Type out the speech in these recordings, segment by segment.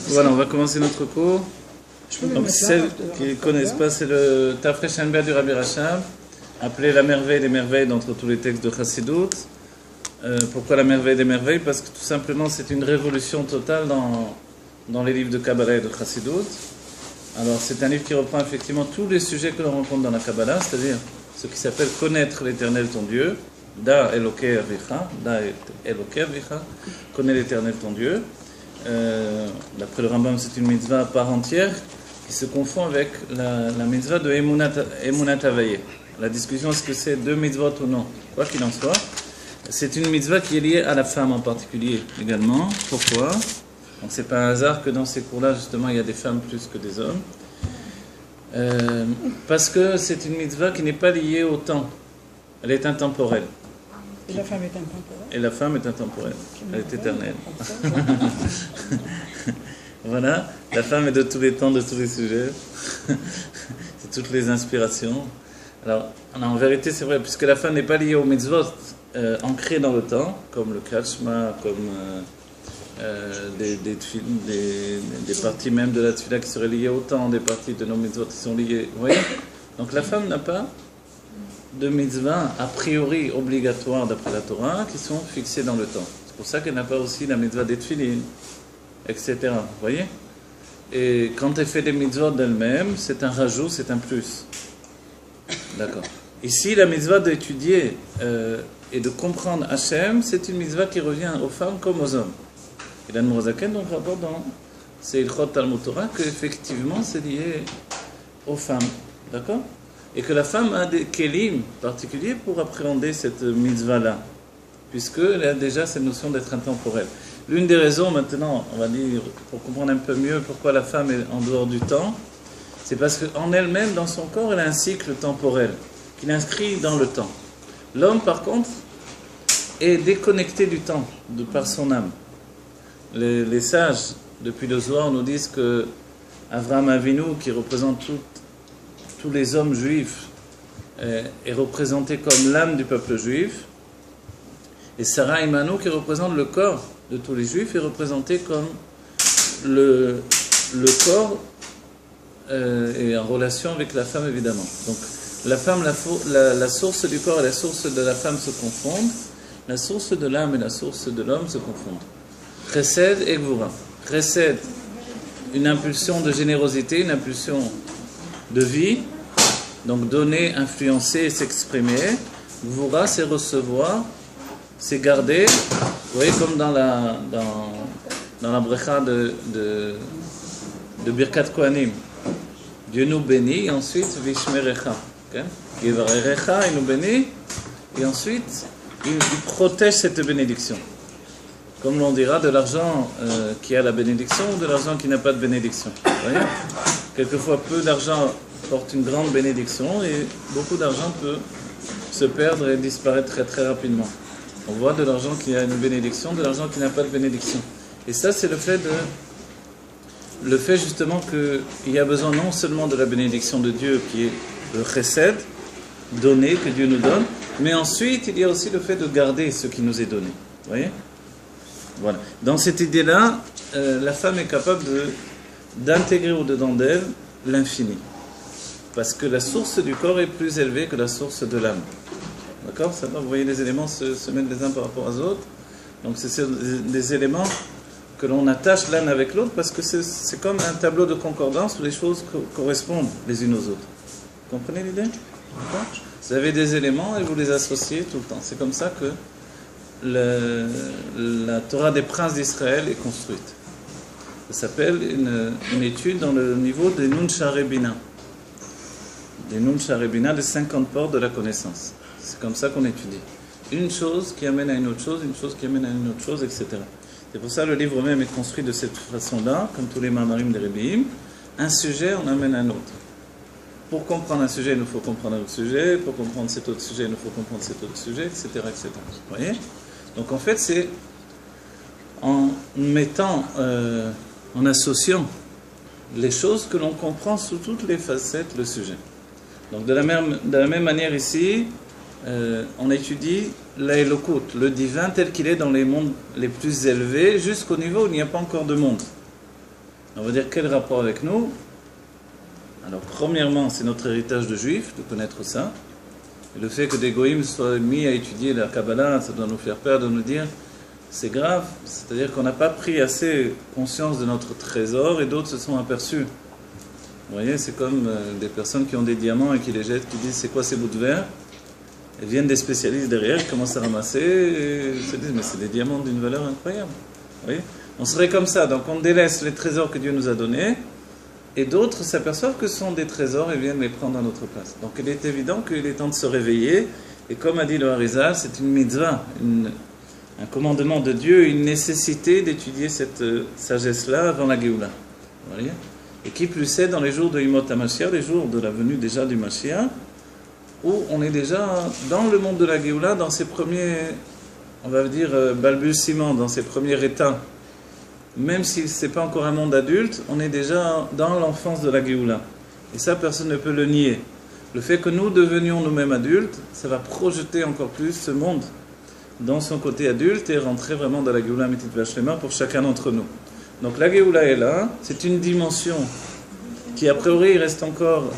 Voilà, on va commencer notre cours. Donc celles qui ne connaissent pas, c'est le Tafresh Hanbeh du Rabbi Rachab, appelé la merveille des merveilles d'entre tous les textes de Chassidut. Pourquoi la merveille des merveilles? Parce que tout simplement c'est une révolution totale dans les livres de Kabbalah et de Chassidut. Alors c'est un livre qui reprend effectivement tous les sujets que l'on rencontre dans la Kabbalah, c'est-à-dire ce qui s'appelle connaître l'Éternel ton Dieu, Da Elokei Avicha, Da Elokei Avicha, connais l'Éternel ton Dieu. D'après le Rambam, c'est une mitzvah à part entière qui se confond avec la mitzvah de Emunat Havayeh. La discussion, est-ce que c'est deux mitzvot ou non? Quoi qu'il en soit, c'est une mitzvah qui est liée à la femme en particulier également. Pourquoi? Donc c'est pas un hasard que dans ces cours-là, justement, il y a des femmes plus que des hommes. Parce que c'est une mitzvah qui n'est pas liée au temps. Elle est intemporelle. Et la femme est intemporelle. Et la femme est intemporelle. Elle est éternelle. Voilà. La femme est de tous les temps, de tous les sujets. C'est toutes les inspirations. Alors, en vérité, c'est vrai, puisque la femme n'est pas liée aux mitzvot ancrées dans le temps, comme le Kriyat, comme des parties même de la tefila qui seraient liées au temps, des parties de nos mitzvot qui sont liées. Vous voyez? Donc la femme n'a pas de mitzvahs a priori obligatoires d'après la Torah qui sont fixées dans le temps. C'est pour ça qu'elle n'a pas aussi la mitzvah des tefilin, etc. Vous voyez? Et quand elle fait des mitzvahs d'elle-même, c'est un rajout, c'est un plus. D'accord. Ici, la mitzvah d'étudier et de comprendre Hachem, c'est une mitzvah qui revient aux femmes comme aux hommes. Et la Nourazaken donc rapporte dans Seilchot Talmud Torah qu'effectivement c'est lié aux femmes. D'accord? Et que la femme a des kélim particuliers pour appréhender cette mitzvah-là, puisqu'elle a déjà cette notion d'être intemporelle. L'une des raisons maintenant, on va dire, pour comprendre un peu mieux pourquoi la femme est en dehors du temps, c'est parce qu'en elle-même, dans son corps, elle a un cycle temporel qui l'inscrit dans le temps. L'homme, par contre, est déconnecté du temps, de par son âme. Les sages, depuis le Zohar, nous disent que Avraham Avinu, qui représente tous les hommes juifs, est représenté comme l'âme du peuple juif, et Sarah Imanu, qui représente le corps de tous les juifs, est représenté comme le corps et en relation avec la femme, évidemment. Donc la femme, la source du corps et la source de la femme se confondent, la source de l'âme et la source de l'homme se confondent. Chesed et Gvura. Chesed, une impulsion de générosité, une impulsion de vie, donc donner, influencer et s'exprimer. Gvura, c'est recevoir, c'est garder. Vous voyez, comme dans la brecha de Birkat Kohanim. Dieu nous bénit, et ensuite, Vishmerecha. Gevarecha, il nous bénit, et ensuite, il protège cette bénédiction. Comme l'on dira, de l'argent qui a la bénédiction ou de l'argent qui n'a pas de bénédiction. Vous voyez? Quelquefois, peu d'argent porte une grande bénédiction et beaucoup d'argent peut se perdre et disparaître très très rapidement. On voit de l'argent qui a une bénédiction, de l'argent qui n'a pas de bénédiction. Et ça, c'est le fait justement qu'il y a besoin non seulement de la bénédiction de Dieu qui est le chesed, donné, que Dieu nous donne, mais ensuite il y a aussi le fait de garder ce qui nous est donné. Vous voyez? Voilà. Dans cette idée-là, la femme est capable d'intégrer au-dedans d'elle l'infini. Parce que la source du corps est plus élevée que la source de l'âme. D'accord? Ça va, vous voyez les éléments se mettre les uns par rapport aux autres. Donc c'est des éléments que l'on attache l'un avec l'autre parce que c'est comme un tableau de concordance où les choses correspondent les unes aux autres. Vous comprenez l'idée? D'accord? Vous avez des éléments et vous les associez tout le temps. C'est comme ça que la Torah des princes d'Israël est construite. Ça s'appelle une étude dans le niveau des Nun Sharebina. Des Nun Sharebina, les 50 portes de la connaissance. C'est comme ça qu'on étudie. Une chose qui amène à une autre chose, une chose qui amène à une autre chose, etc. C'est pour ça que le livre même est construit de cette façon-là, comme tous les Mamarim des Rebbeim. Un sujet, on amène à un autre. Pour comprendre un sujet, il nous faut comprendre un autre sujet. Pour comprendre cet autre sujet, il nous faut comprendre cet autre sujet, etc. etc. Vous voyez? Donc en fait, c'est en mettant, en associant les choses que l'on comprend sous toutes les facettes le sujet. Donc de la même manière ici, on étudie l'Elokut, le divin tel qu'il est dans les mondes les plus élevés, jusqu'au niveau où il n'y a pas encore de monde. On va dire quel rapport avec nous? Alors, premièrement, c'est notre héritage de juif, de connaître ça. Et le fait que des goïms soient mis à étudier la Kabbalah, ça doit nous faire peur de nous dire c'est grave. C'est-à-dire qu'on n'a pas pris assez conscience de notre trésor et d'autres se sont aperçus. Vous voyez, c'est comme des personnes qui ont des diamants et qui les jettent, qui disent c'est quoi ces bouts de verre? Et viennent des spécialistes derrière, qui commencent à ramasser et se disent mais c'est des diamants d'une valeur incroyable. Vous voyez, on serait comme ça, donc on délaisse les trésors que Dieu nous a donnés. Et d'autres s'aperçoivent que ce sont des trésors et viennent les prendre à notre place. Donc il est évident qu'il est temps de se réveiller. Et comme a dit le Harizal, c'est une mitzvah, un commandement de Dieu, une nécessité d'étudier cette sagesse-là avant la Géoula. Vous voyez? Et qui plus est dans les jours de Yimot HaMashiach, les jours de la venue déjà du Mashiach, où on est déjà dans le monde de la Géoula, dans ses premiers, on va dire, balbutiements, dans ses premiers états. Même si ce n'est pas encore un monde adulte, on est déjà dans l'enfance de la Géoula. Et ça, personne ne peut le nier. Le fait que nous devenions nous-mêmes adultes, ça va projeter encore plus ce monde dans son côté adulte et rentrer vraiment dans la Géoula Ametit Vashlema pour chacun d'entre nous. Donc la Géoula est là, c'est une dimension qui a priori reste encore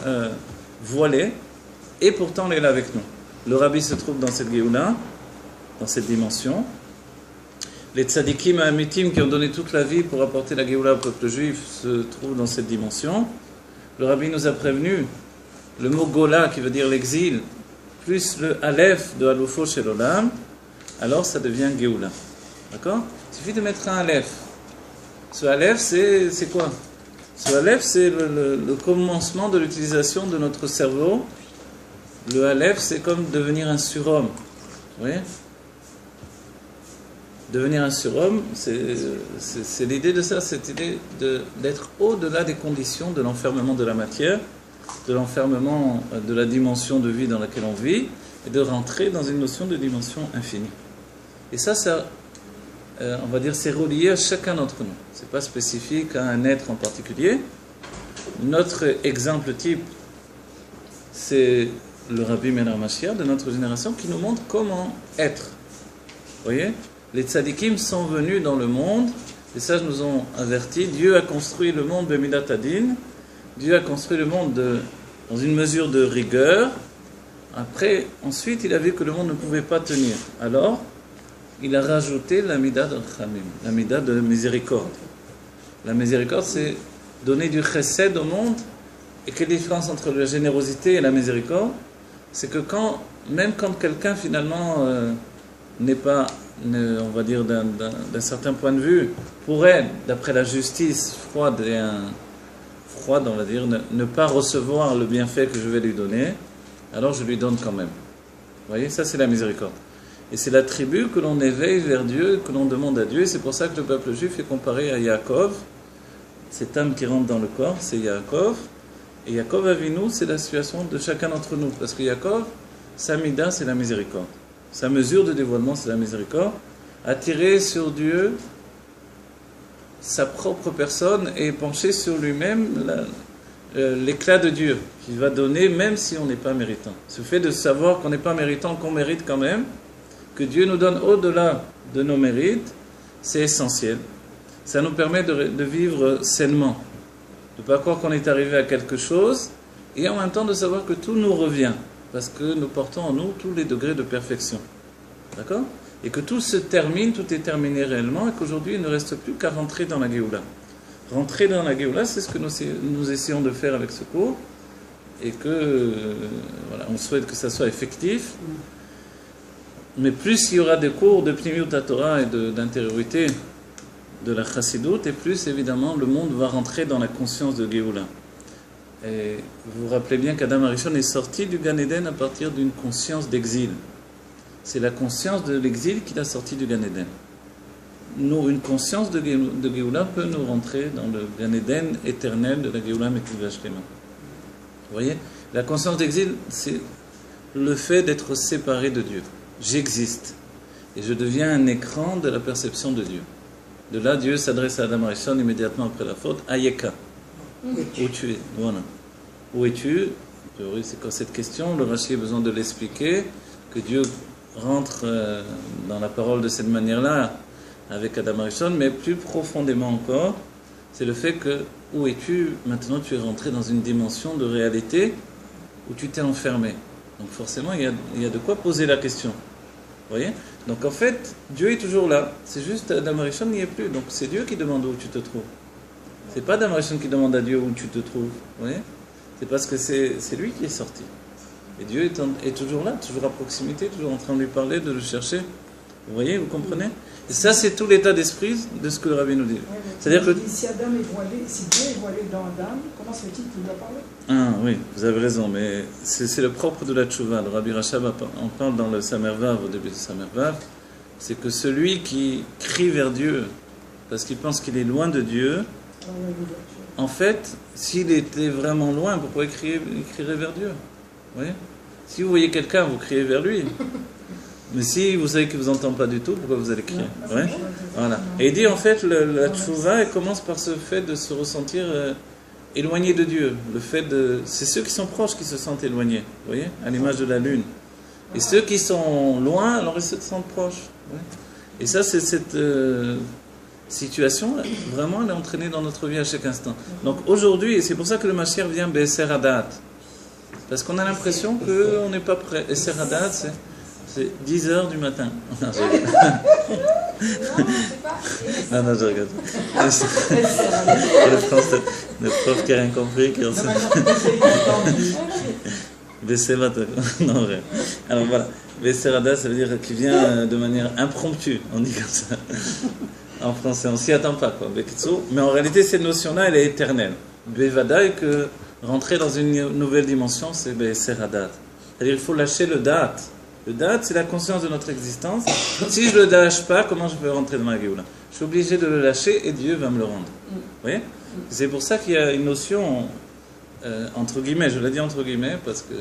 voilée, et pourtant elle est là avec nous. Le Rabbi se trouve dans cette Géoula, dans cette dimension. Les tzadikim et amitim qui ont donné toute la vie pour apporter la Géoula au peuple juif se trouvent dans cette dimension. Le Rabbi nous a prévenu, le mot Gola qui veut dire l'exil, plus le Aleph de Alufo Shel Olam, alors ça devient Géoula. D'accord? Il suffit de mettre un Aleph. Ce Aleph, c'est quoi? Ce Aleph, c'est le commencement de l'utilisation de notre cerveau. Le Aleph, c'est comme devenir un surhomme. Vous voyez? Devenir un surhomme, c'est l'idée de ça, c'est l'idée d'être au-delà des conditions de l'enfermement de la matière, de l'enfermement de la dimension de vie dans laquelle on vit, et de rentrer dans une notion de dimension infinie. Et ça on va dire, c'est relié à chacun d'entre nous. Ce n'est pas spécifique à un être en particulier. Notre exemple type, c'est le Rabbi Meir Mashiach de notre génération qui nous montre comment être. Vous voyez? Les tzadikim sont venus dans le monde, les sages nous ont avertis, Dieu a construit le monde Bemidat Adin, Dieu a construit le monde dans une mesure de rigueur. Après, ensuite, il a vu que le monde ne pouvait pas tenir. Alors, il a rajouté la mida de Chamim, la mida de miséricorde. La miséricorde, c'est donner du chesed au monde. Et quelle différence entre la générosité et la miséricorde? C'est que même quand quelqu'un finalement n'est pas, on va dire d'un certain point de vue, pourrait, d'après la justice froide, on va dire, ne pas recevoir le bienfait que je vais lui donner, alors je lui donne quand même. Vous voyez, ça c'est la miséricorde. Et c'est l'attribut que l'on éveille vers Dieu, que l'on demande à Dieu. Et c'est pour ça que le peuple juif est comparé à Yaakov. Cette âme qui rentre dans le corps, c'est Yaakov. Et Yaakov Avinu, c'est la situation de chacun d'entre nous. Parce que Yaakov, sa mida, c'est la miséricorde. Sa mesure de dévoilement, c'est la miséricorde. Attirer sur Dieu sa propre personne et pencher sur lui-même l'éclat de Dieu qu'il va donner même si on n'est pas méritant. Ce fait de savoir qu'on n'est pas méritant, qu'on mérite quand même, que Dieu nous donne au-delà de nos mérites, c'est essentiel. Ça nous permet de vivre sainement, de ne pas croire qu'on est arrivé à quelque chose, et en même temps de savoir que tout nous revient, parce que nous portons en nous tous les degrés de perfection. D'accord? Et que tout se termine, tout est terminé réellement, et qu'aujourd'hui il ne reste plus qu'à rentrer dans la Géoula. Rentrer dans la Géoula, c'est ce que nous essayons de faire avec ce cours, et que, voilà, on souhaite que ça soit effectif. Mais plus il y aura des cours de Pnimiut Torah et d'intériorité de la Chassidoute, et plus évidemment le monde va rentrer dans la conscience de Géoula. Et vous vous rappelez bien qu'Adam Arishon est sorti du Gan Eden à partir d'une conscience d'exil. C'est la conscience de l'exil qui l'a sorti du Gan Eden. Nous, une conscience de Géoula peut nous rentrer dans le Gan Eden éternel de la Géoula Metiv Vashlema. Vous voyez? La conscience d'exil, c'est le fait d'être séparé de Dieu. J'existe. Et je deviens un écran de la perception de Dieu. De là, Dieu s'adresse à Adam Arishon immédiatement après la faute. Ayeka. Où tu es? Voilà. Où es-tu? C'est quoi cette question? Le Rashi a besoin de l'expliquer. Que Dieu rentre dans la parole de cette manière-là avec Adam Arishon, mais plus profondément encore, C'est le fait que, où es-tu? Maintenant, tu es rentré dans une dimension de réalité où tu t'es enfermé. Donc forcément, il y a de quoi poser la question. Vous voyez? Donc en fait, Dieu est toujours là. C'est juste Adam Rishon n'y est plus. Donc c'est Dieu qui demande où tu te trouves. C'est pas Adam Rishon qui demande à Dieu où tu te trouves. Vous voyez? C'est parce que c'est lui qui est sorti. Et Dieu est toujours là, toujours à proximité, toujours en train de lui parler, de le chercher. Vous voyez, vous comprenez? Et ça, c'est tout l'état d'esprit de ce que le Rabbi nous dit. Ouais, C'est-à-dire que... Si Adam est voilé, si Dieu est voilé dans Adam, comment se fait-il qu'il doit parler? Ah oui, vous avez raison, mais c'est le propre de la tchouva. Le Rabbi Rachab en parle dans le Samer Vav, au début du Samer Vav. C'est que celui qui crie vers Dieu, parce qu'il pense qu'il est loin de Dieu, en fait, s'il était vraiment loin, pourquoi il crierait vers Dieu? Vous voyez? Si vous voyez quelqu'un, vous criez vers lui. Mais si vous savez qu'il ne vous entend pas du tout, pourquoi vous allez crier? Ouais? Voilà. Et il dit en fait, la tchouva, elle commence par ce fait de se ressentir éloigné de Dieu. Le fait de, c'est ceux qui sont proches qui se sentent éloignés. Vous voyez? À l'image de la lune. Et ceux qui sont loin, alors ils se sentent proches. Ouais? Et ça, c'est cette situation, vraiment, elle est entraînée dans notre vie à chaque instant. Donc aujourd'hui, et c'est pour ça que le Mashiach vient Be'eser Hadat. Parce qu'on a l'impression qu'on n'est pas prêt. Be'eser Hadat, c'est 10 heures du matin. Non, je rigole. Non, je rigole. Le prof qui n'a rien compris, qui Be'eser Hadat. Non, vrai. Alors voilà. Be'eser Hadat, ça veut dire qu'il vient de manière impromptue, on dit comme ça. En français, on s'y attend pas, quoi. Mais en réalité, cette notion-là, elle est éternelle. Bevadaï, que rentrer dans une nouvelle dimension, c'est Be'eser Hadat. C'est-à-dire qu'il faut lâcher le dat. Le dat, c'est la conscience de notre existence. Si je ne le lâche pas, comment je peux rentrer dans la Géoula? Je suis obligé de le lâcher et Dieu va me le rendre. Vous voyez? C'est pour ça qu'il y a une notion, entre guillemets, je l'ai dit entre guillemets, parce que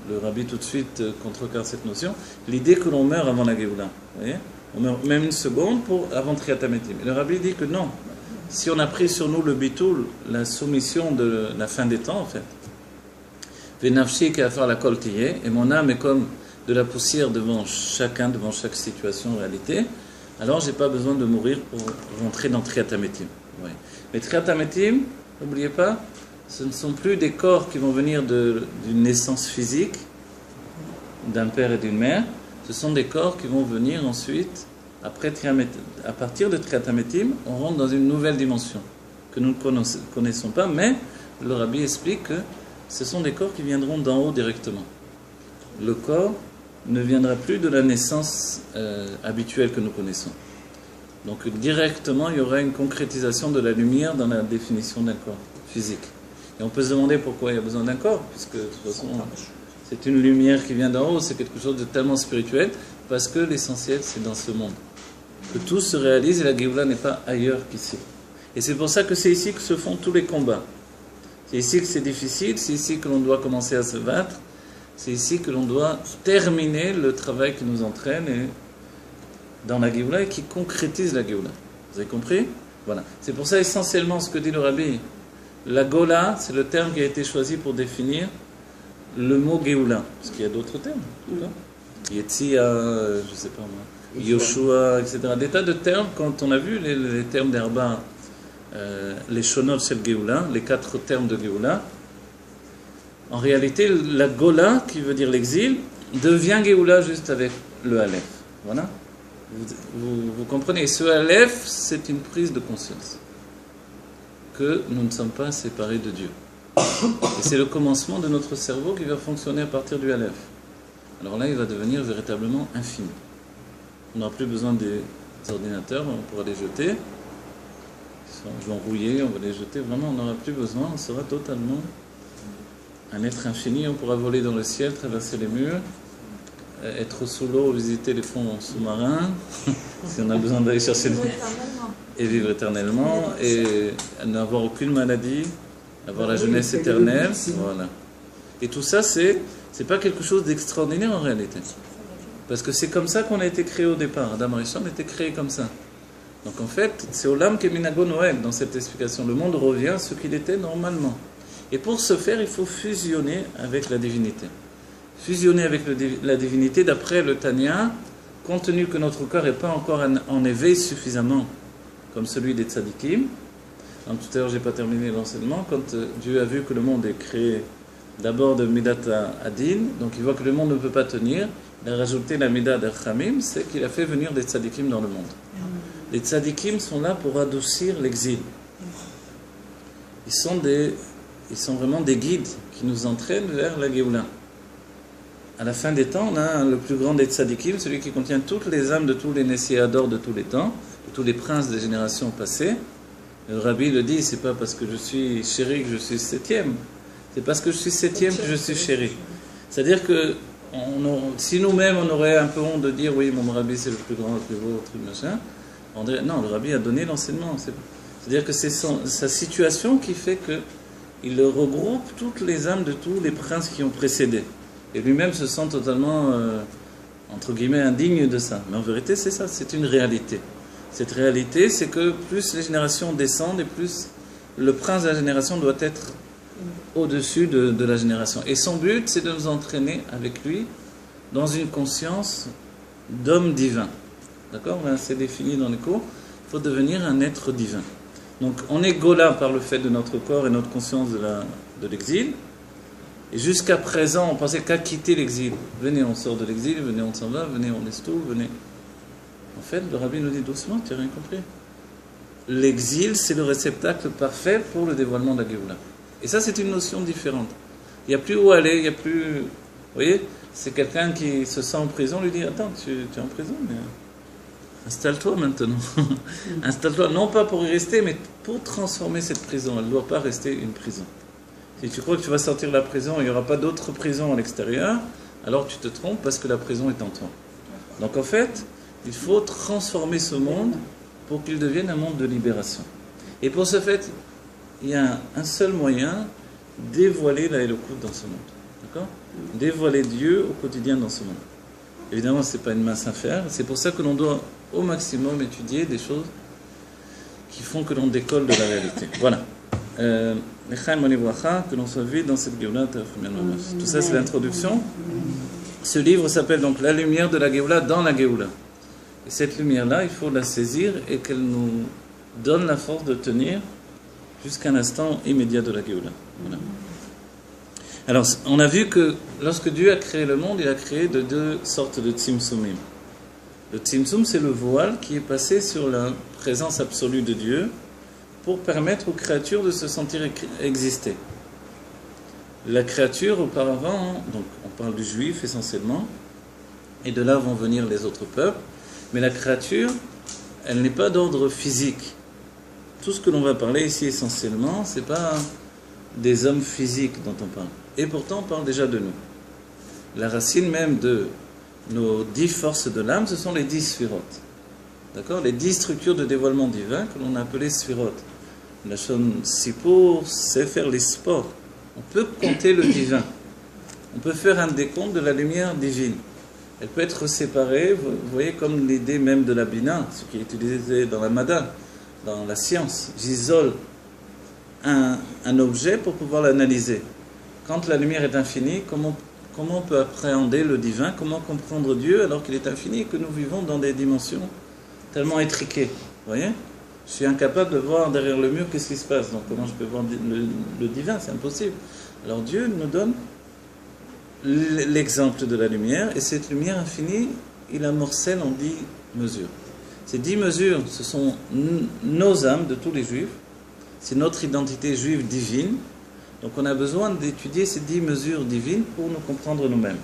le Rabbi tout de suite contrecarre cette notion, l'idée que l'on meurt avant la Géoula. Vous voyez? On meurt même une seconde avant Triat Hametim. Et le Rabbi dit que non. Si on a pris sur nous le bitoul, la soumission de la fin des temps, en fait, Venafshi qui a faire la koltiye, et mon âme est comme de la poussière devant chaque situation, réalité, alors j'ai pas besoin de mourir pour rentrer dans Triat Hametim. Ouais. Mais Triat Hametim, n'oubliez pas, ce ne sont plus des corps qui vont venir d'une naissance physique, d'un père et d'une mère. Ce sont des corps qui vont venir ensuite, après à partir de Triat Hametim, on rentre dans une nouvelle dimension que nous ne connaissons pas, mais le Rabbi explique que ce sont des corps qui viendront d'en haut directement. Le corps ne viendra plus de la naissance habituelle que nous connaissons. Donc directement, il y aura une concrétisation de la lumière dans la définition d'un corps physique. Et on peut se demander pourquoi il y a besoin d'un corps, puisque de toute façon... C'est une lumière qui vient d'en haut, c'est quelque chose de tellement spirituel, parce que l'essentiel, c'est dans ce monde. Que tout se réalise et la Géoula n'est pas ailleurs qu'ici. Et c'est pour ça que c'est ici que se font tous les combats. C'est ici que c'est difficile, c'est ici que l'on doit commencer à se battre, c'est ici que l'on doit terminer le travail qui nous entraîne dans la Géoula et qui concrétise la Géoula. Vous avez compris? Voilà. C'est pour ça essentiellement ce que dit le Rabbi. La Gola, c'est le terme qui a été choisi pour définir le mot Géoula, parce qu'il y a d'autres termes. Yetzia, je ne sais pas moi, Yoshua, etc. Des tas de termes, quand on a vu les termes d'Herba, les Shonot Shel Géoula, les 4 termes de Géoula, en réalité, la Gola, qui veut dire l'exil, devient Géoula juste avec le Aleph. Voilà. Vous comprenez? Et ce Aleph, c'est une prise de conscience que nous ne sommes pas séparés de Dieu. Et c'est le commencement de notre cerveau qui va fonctionner à partir du Aleph. Alors là, il va devenir véritablement infini. On n'aura plus besoin des ordinateurs, on pourra les jeter. Ils vont rouiller, on va les jeter. Vraiment, on n'aura plus besoin, on sera totalement un être infini. On pourra voler dans le ciel, traverser les murs, être sous l'eau, visiter les fonds sous-marins, si on a besoin d'aller chercher des... Et vivre éternellement, et n'avoir aucune maladie, avoir la jeunesse éternelle, voilà. Et tout ça, c'est pas quelque chose d'extraordinaire en réalité. Parce que c'est comme ça qu'on a été créé au départ. Adam Rishon a été créé comme ça. Donc en fait, c'est Olam Keminago Noël dans cette explication. Le monde revient à ce qu'il était normalement. Et pour ce faire, il faut fusionner avec la divinité. Fusionner avec la divinité, d'après le Tanya, compte tenu que notre corps n'est pas encore en éveil suffisamment, comme celui des tzadikim, Donc, tout à l'heure, je n'ai pas terminé l'enseignement. Quand Dieu a vu que le monde est créé d'abord de Midat Adin, donc il voit que le monde ne peut pas tenir, il a rajouté la Midat d'Archamim, c'est qu'il a fait venir des tzadikim dans le monde. Les tzadikim sont là pour adoucir l'exil. Ils sont vraiment des guides qui nous entraînent vers la Géoula. À la fin des temps, on a le plus grand des tzadikim, celui qui contient toutes les âmes de tous les Nessiador de tous les temps, de tous les princes des générations passées. Le Rabbi le dit, c'est pas parce que je suis chéri que je suis septième, c'est parce que je suis septième que je suis chéri. C'est-à-dire que si nous-mêmes on aurait un peu honte de dire oui, mon Rabbi c'est le plus grand, le plus beau, le truc machin, on dirait non, le Rabbi a donné l'enseignement. C'est-à-dire que c'est sa situation qui fait qu'il regroupe toutes les âmes de tous les princes qui ont précédé. Et lui-même se sent totalement, entre guillemets, indigne de ça. Mais en vérité, c'est ça, c'est une réalité. Cette réalité, c'est que plus les générations descendent, et plus le prince de la génération doit être au-dessus de la génération. Et son but, c'est de nous entraîner avec lui dans une conscience d'homme divin. D'accord ? C'est défini dans les cours. Il faut devenir un être divin. Donc, on est Gola par le fait de notre corps et notre conscience de l'exil. Et jusqu'à présent, on pensait qu'à quitter l'exil. Venez, on sort de l'exil, venez, on s'en va, venez, on laisse tout, venez. En fait, le Rabbi nous dit doucement, tu n'as rien compris. L'exil, c'est le réceptacle parfait pour le dévoilement de la Géoula. Et ça, c'est une notion différente. Il n'y a plus où aller, il n'y a plus... Vous voyez, c'est quelqu'un qui se sent en prison, lui dit, attends, tu es en prison, mais... Installe-toi maintenant. Installe-toi, non pas pour y rester, mais pour transformer cette prison. Elle ne doit pas rester une prison. Si tu crois que tu vas sortir de la prison, il n'y aura pas d'autre prison à l'extérieur, alors tu te trompes parce que la prison est en toi. Donc en fait, il faut transformer ce monde pour qu'il devienne un monde de libération. Et pour ce fait, il y a un seul moyen, dévoiler la Elokout dans ce monde. D'accord ? Dévoiler Dieu au quotidien dans ce monde. Évidemment, ce n'est pas une mince affaire. C'est pour ça que l'on doit au maximum étudier des choses qui font que l'on décolle de la réalité. Voilà. Que l'on soit vide dans cette Géoula. Tout ça, c'est l'introduction. Ce livre s'appelle donc La lumière de la Géoula dans la Géoula. Et cette lumière-là, il faut la saisir et qu'elle nous donne la force de tenir jusqu'à un instant immédiat de la Géoula. Voilà. Alors, on a vu que lorsque Dieu a créé le monde, il a créé de deux sortes de tzimtzumim. Le tzimtzum, c'est le voile qui est passé sur la présence absolue de Dieu pour permettre aux créatures de se sentir exister. La créature, auparavant, donc on parle du juif essentiellement, et de là vont venir les autres peuples, mais la créature, elle n'est pas d'ordre physique. Tout ce que l'on va parler ici essentiellement, ce n'est pas des hommes physiques dont on parle. Et pourtant, on parle déjà de nous. La racine même de nos 10 forces de l'âme, ce sont les 10 sphirotes. D'accord ? Les 10 structures de dévoilement divin que l'on a appelées sphirotes. La chaîne Sipur, c'est faire les sports. On peut compter le divin. On peut faire un décompte de la lumière divine. Elle peut être séparée, vous voyez, comme l'idée même de la Bina, ce qui est utilisé dans la Mada, dans la science. J'isole un objet pour pouvoir l'analyser. Quand la lumière est infinie, comment on peut appréhender le divin, comment comprendre Dieu alors qu'il est infini et que nous vivons dans des dimensions tellement étriquées. Vous voyez ? Je suis incapable de voir derrière le mur qu'est-ce qui se passe. Donc comment je peux voir le divin ? C'est impossible. Alors Dieu nous donne l'exemple de la lumière, et cette lumière infinie, il amorcelle en 10 mesures. Ces 10 mesures, ce sont nos âmes de tous les juifs, c'est notre identité juive divine. Donc on a besoin d'étudier ces 10 mesures divines pour nous comprendre nous-mêmes.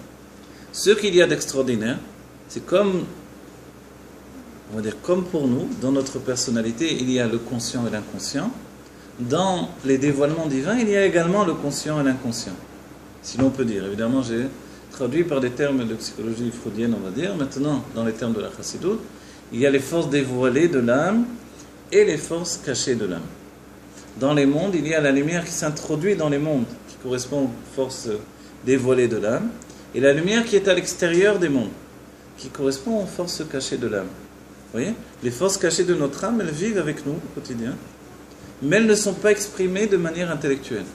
Ce qu'il y a d'extraordinaire, c'est comme, on va dire comme pour nous, dans notre personnalité, il y a le conscient et l'inconscient. Dans les dévoilements divins, il y a également le conscient et l'inconscient. Si l'on peut dire. Évidemment, j'ai traduit par des termes de psychologie freudienne, on va dire. Maintenant, dans les termes de la chassidoute, il y a les forces dévoilées de l'âme et les forces cachées de l'âme. Dans les mondes, il y a la lumière qui s'introduit dans les mondes, qui correspond aux forces dévoilées de l'âme, et la lumière qui est à l'extérieur des mondes, qui correspond aux forces cachées de l'âme. Vous voyez ? Les forces cachées de notre âme, elles vivent avec nous au quotidien, mais elles ne sont pas exprimées de manière intellectuelle.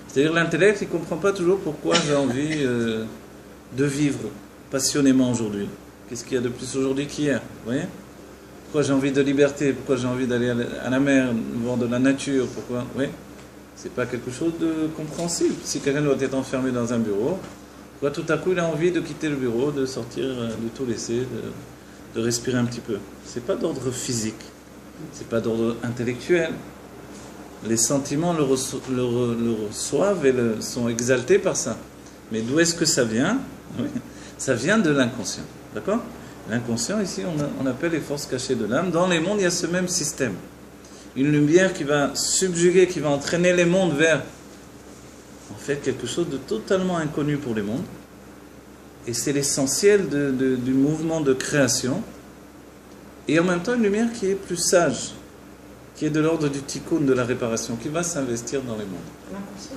C'est-à-dire l'intellect, il ne comprend pas toujours pourquoi j'ai envie de vivre passionnément aujourd'hui. Qu'est-ce qu'il y a de plus aujourd'hui qu'hier ? Vous voyez ? Pourquoi j'ai envie de liberté? Pourquoi j'ai envie d'aller à la mer, voir de la nature? Pourquoi? Oui, c'est pas quelque chose de compréhensible. Si quelqu'un doit être enfermé dans un bureau, pourquoi tout à coup il a envie de quitter le bureau, de sortir, de tout laisser, de respirer un petit peu? C'est pas d'ordre physique, c'est pas d'ordre intellectuel. Les sentiments le reçoivent et sont exaltés par ça. Mais d'où est-ce que ça vient? Oui. Ça vient de l'inconscient. D'accord? L'inconscient, ici, on appelle les forces cachées de l'âme. Dans les mondes, il y a ce même système. Une lumière qui va subjuguer, qui va entraîner les mondes vers, en fait, quelque chose de totalement inconnu pour les mondes. Et c'est l'essentiel du mouvement de création. Et en même temps, une lumière qui est plus sage, qui est de l'ordre du tikkun, de la réparation, qui va s'investir dans les mondes. L'inconscient.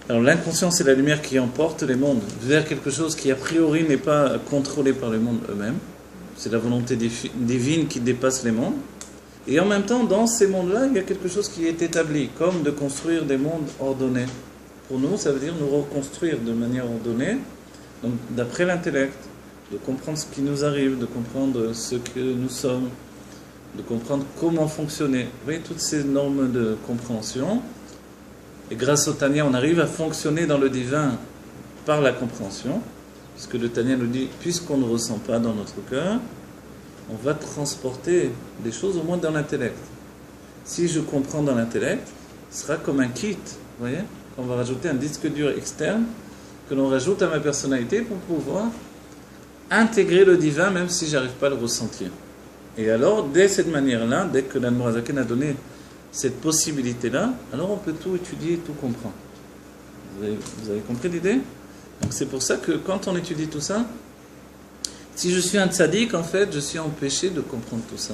Alors l'inconscient, c'est la lumière qui emporte les mondes vers quelque chose qui a priori n'est pas contrôlé par les mondes eux-mêmes. C'est la volonté divine qui dépasse les mondes. Et en même temps, dans ces mondes-là, il y a quelque chose qui est établi, comme de construire des mondes ordonnés. Pour nous, ça veut dire nous reconstruire de manière ordonnée, donc d'après l'intellect, de comprendre ce qui nous arrive, de comprendre ce que nous sommes, de comprendre comment fonctionner. Vous voyez, toutes ces normes de compréhension. Et grâce au Tanya, on arrive à fonctionner dans le divin par la compréhension, puisque le Tanya nous dit, puisqu'on ne ressent pas dans notre cœur, on va transporter des choses au moins dans l'intellect. Si je comprends dans l'intellect, ce sera comme un kit, vous voyez, on va rajouter un disque dur externe que l'on rajoute à ma personnalité pour pouvoir intégrer le divin même si je n'arrive pas à le ressentir. Et alors, dès cette manière-là, dès que l'Admorazaken a donné cette possibilité-là, alors on peut tout étudier et tout comprendre. Vous avez compris l'idée? Donc c'est pour ça que quand on étudie tout ça, si je suis un tzaddik, en fait, je suis empêché de comprendre tout ça.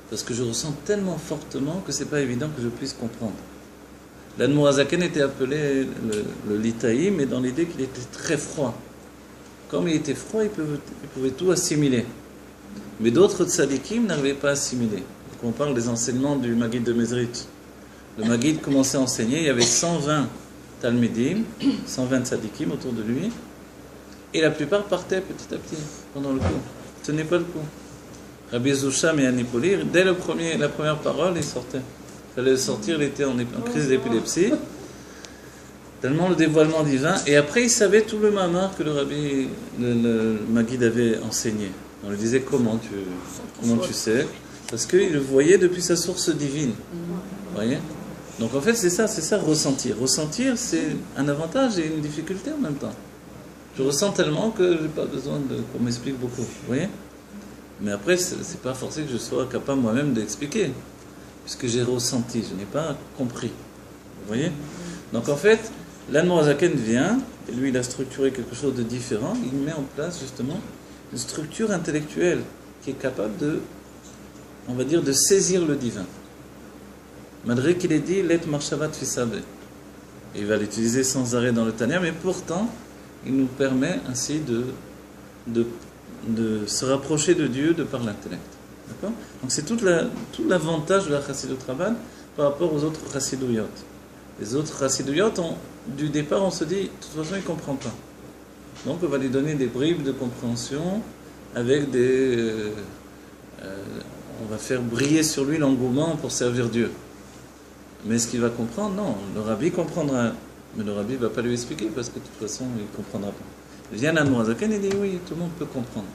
Parce que je ressens tellement fortement que c'est pas évident que je puisse comprendre. L'Admorazaken était appelé le Litaï, mais dans l'idée qu'il était très froid. Comme il était froid, il pouvait tout assimiler. Mais d'autres tzaddikim n'arrivaient pas à assimiler. Donc on parle des enseignements du Maguid de Mezrich. Le Maguid commençait à enseigner, il y avait 120 talmidim, 120 tzaddikim autour de lui, et la plupart partaient petit à petit pendant le cours. Ils ne tenaient pas le coup. Rabbi Zoucham et Anipoli, dès la première parole, ils sortaient. Il fallait sortir, il était en crise d'épilepsie. Tellement le dévoilement divin. Et après, il savait tout le mamar que le Maguid avait enseigné. On lui disait comment tu sais? Parce qu'il le voyait depuis sa source divine. Vous voyez? Donc en fait, c'est ça, ressentir. Ressentir, c'est un avantage et une difficulté en même temps. Je ressens tellement que je n'ai pas besoin qu'on m'explique beaucoup. Vous voyez? Mais après, c'est pas forcé que je sois capable moi-même d'expliquer. Puisque j'ai ressenti, je n'ai pas compris. Vous voyez? Donc en fait, l'Admorazaken vient, et lui il a structuré quelque chose de différent, il met en place justement une structure intellectuelle qui est capable on va dire, de saisir le divin. Malgré qu'il ait dit, let marshavat fisabe. Il va l'utiliser sans arrêt dans le Tanya, mais pourtant, il nous permet ainsi de se rapprocher de Dieu de par l'intellect. D'accord? Donc c'est tout l'avantage de la Chassidut Rabbah par rapport aux autres Chassidouyot. Les autres Chassidouyot, du départ, on se dit, de toute façon, il ne comprend pas. Donc on va lui donner des bribes de compréhension avec on va faire briller sur lui l'engouement pour servir Dieu. Mais est-ce qu'il va comprendre? Non, le rabbi comprendra. Mais le rabbi ne va pas lui expliquer parce que de toute façon, il ne comprendra pas. Il vient à l'Admorazaken et dit oui, tout le monde peut comprendre.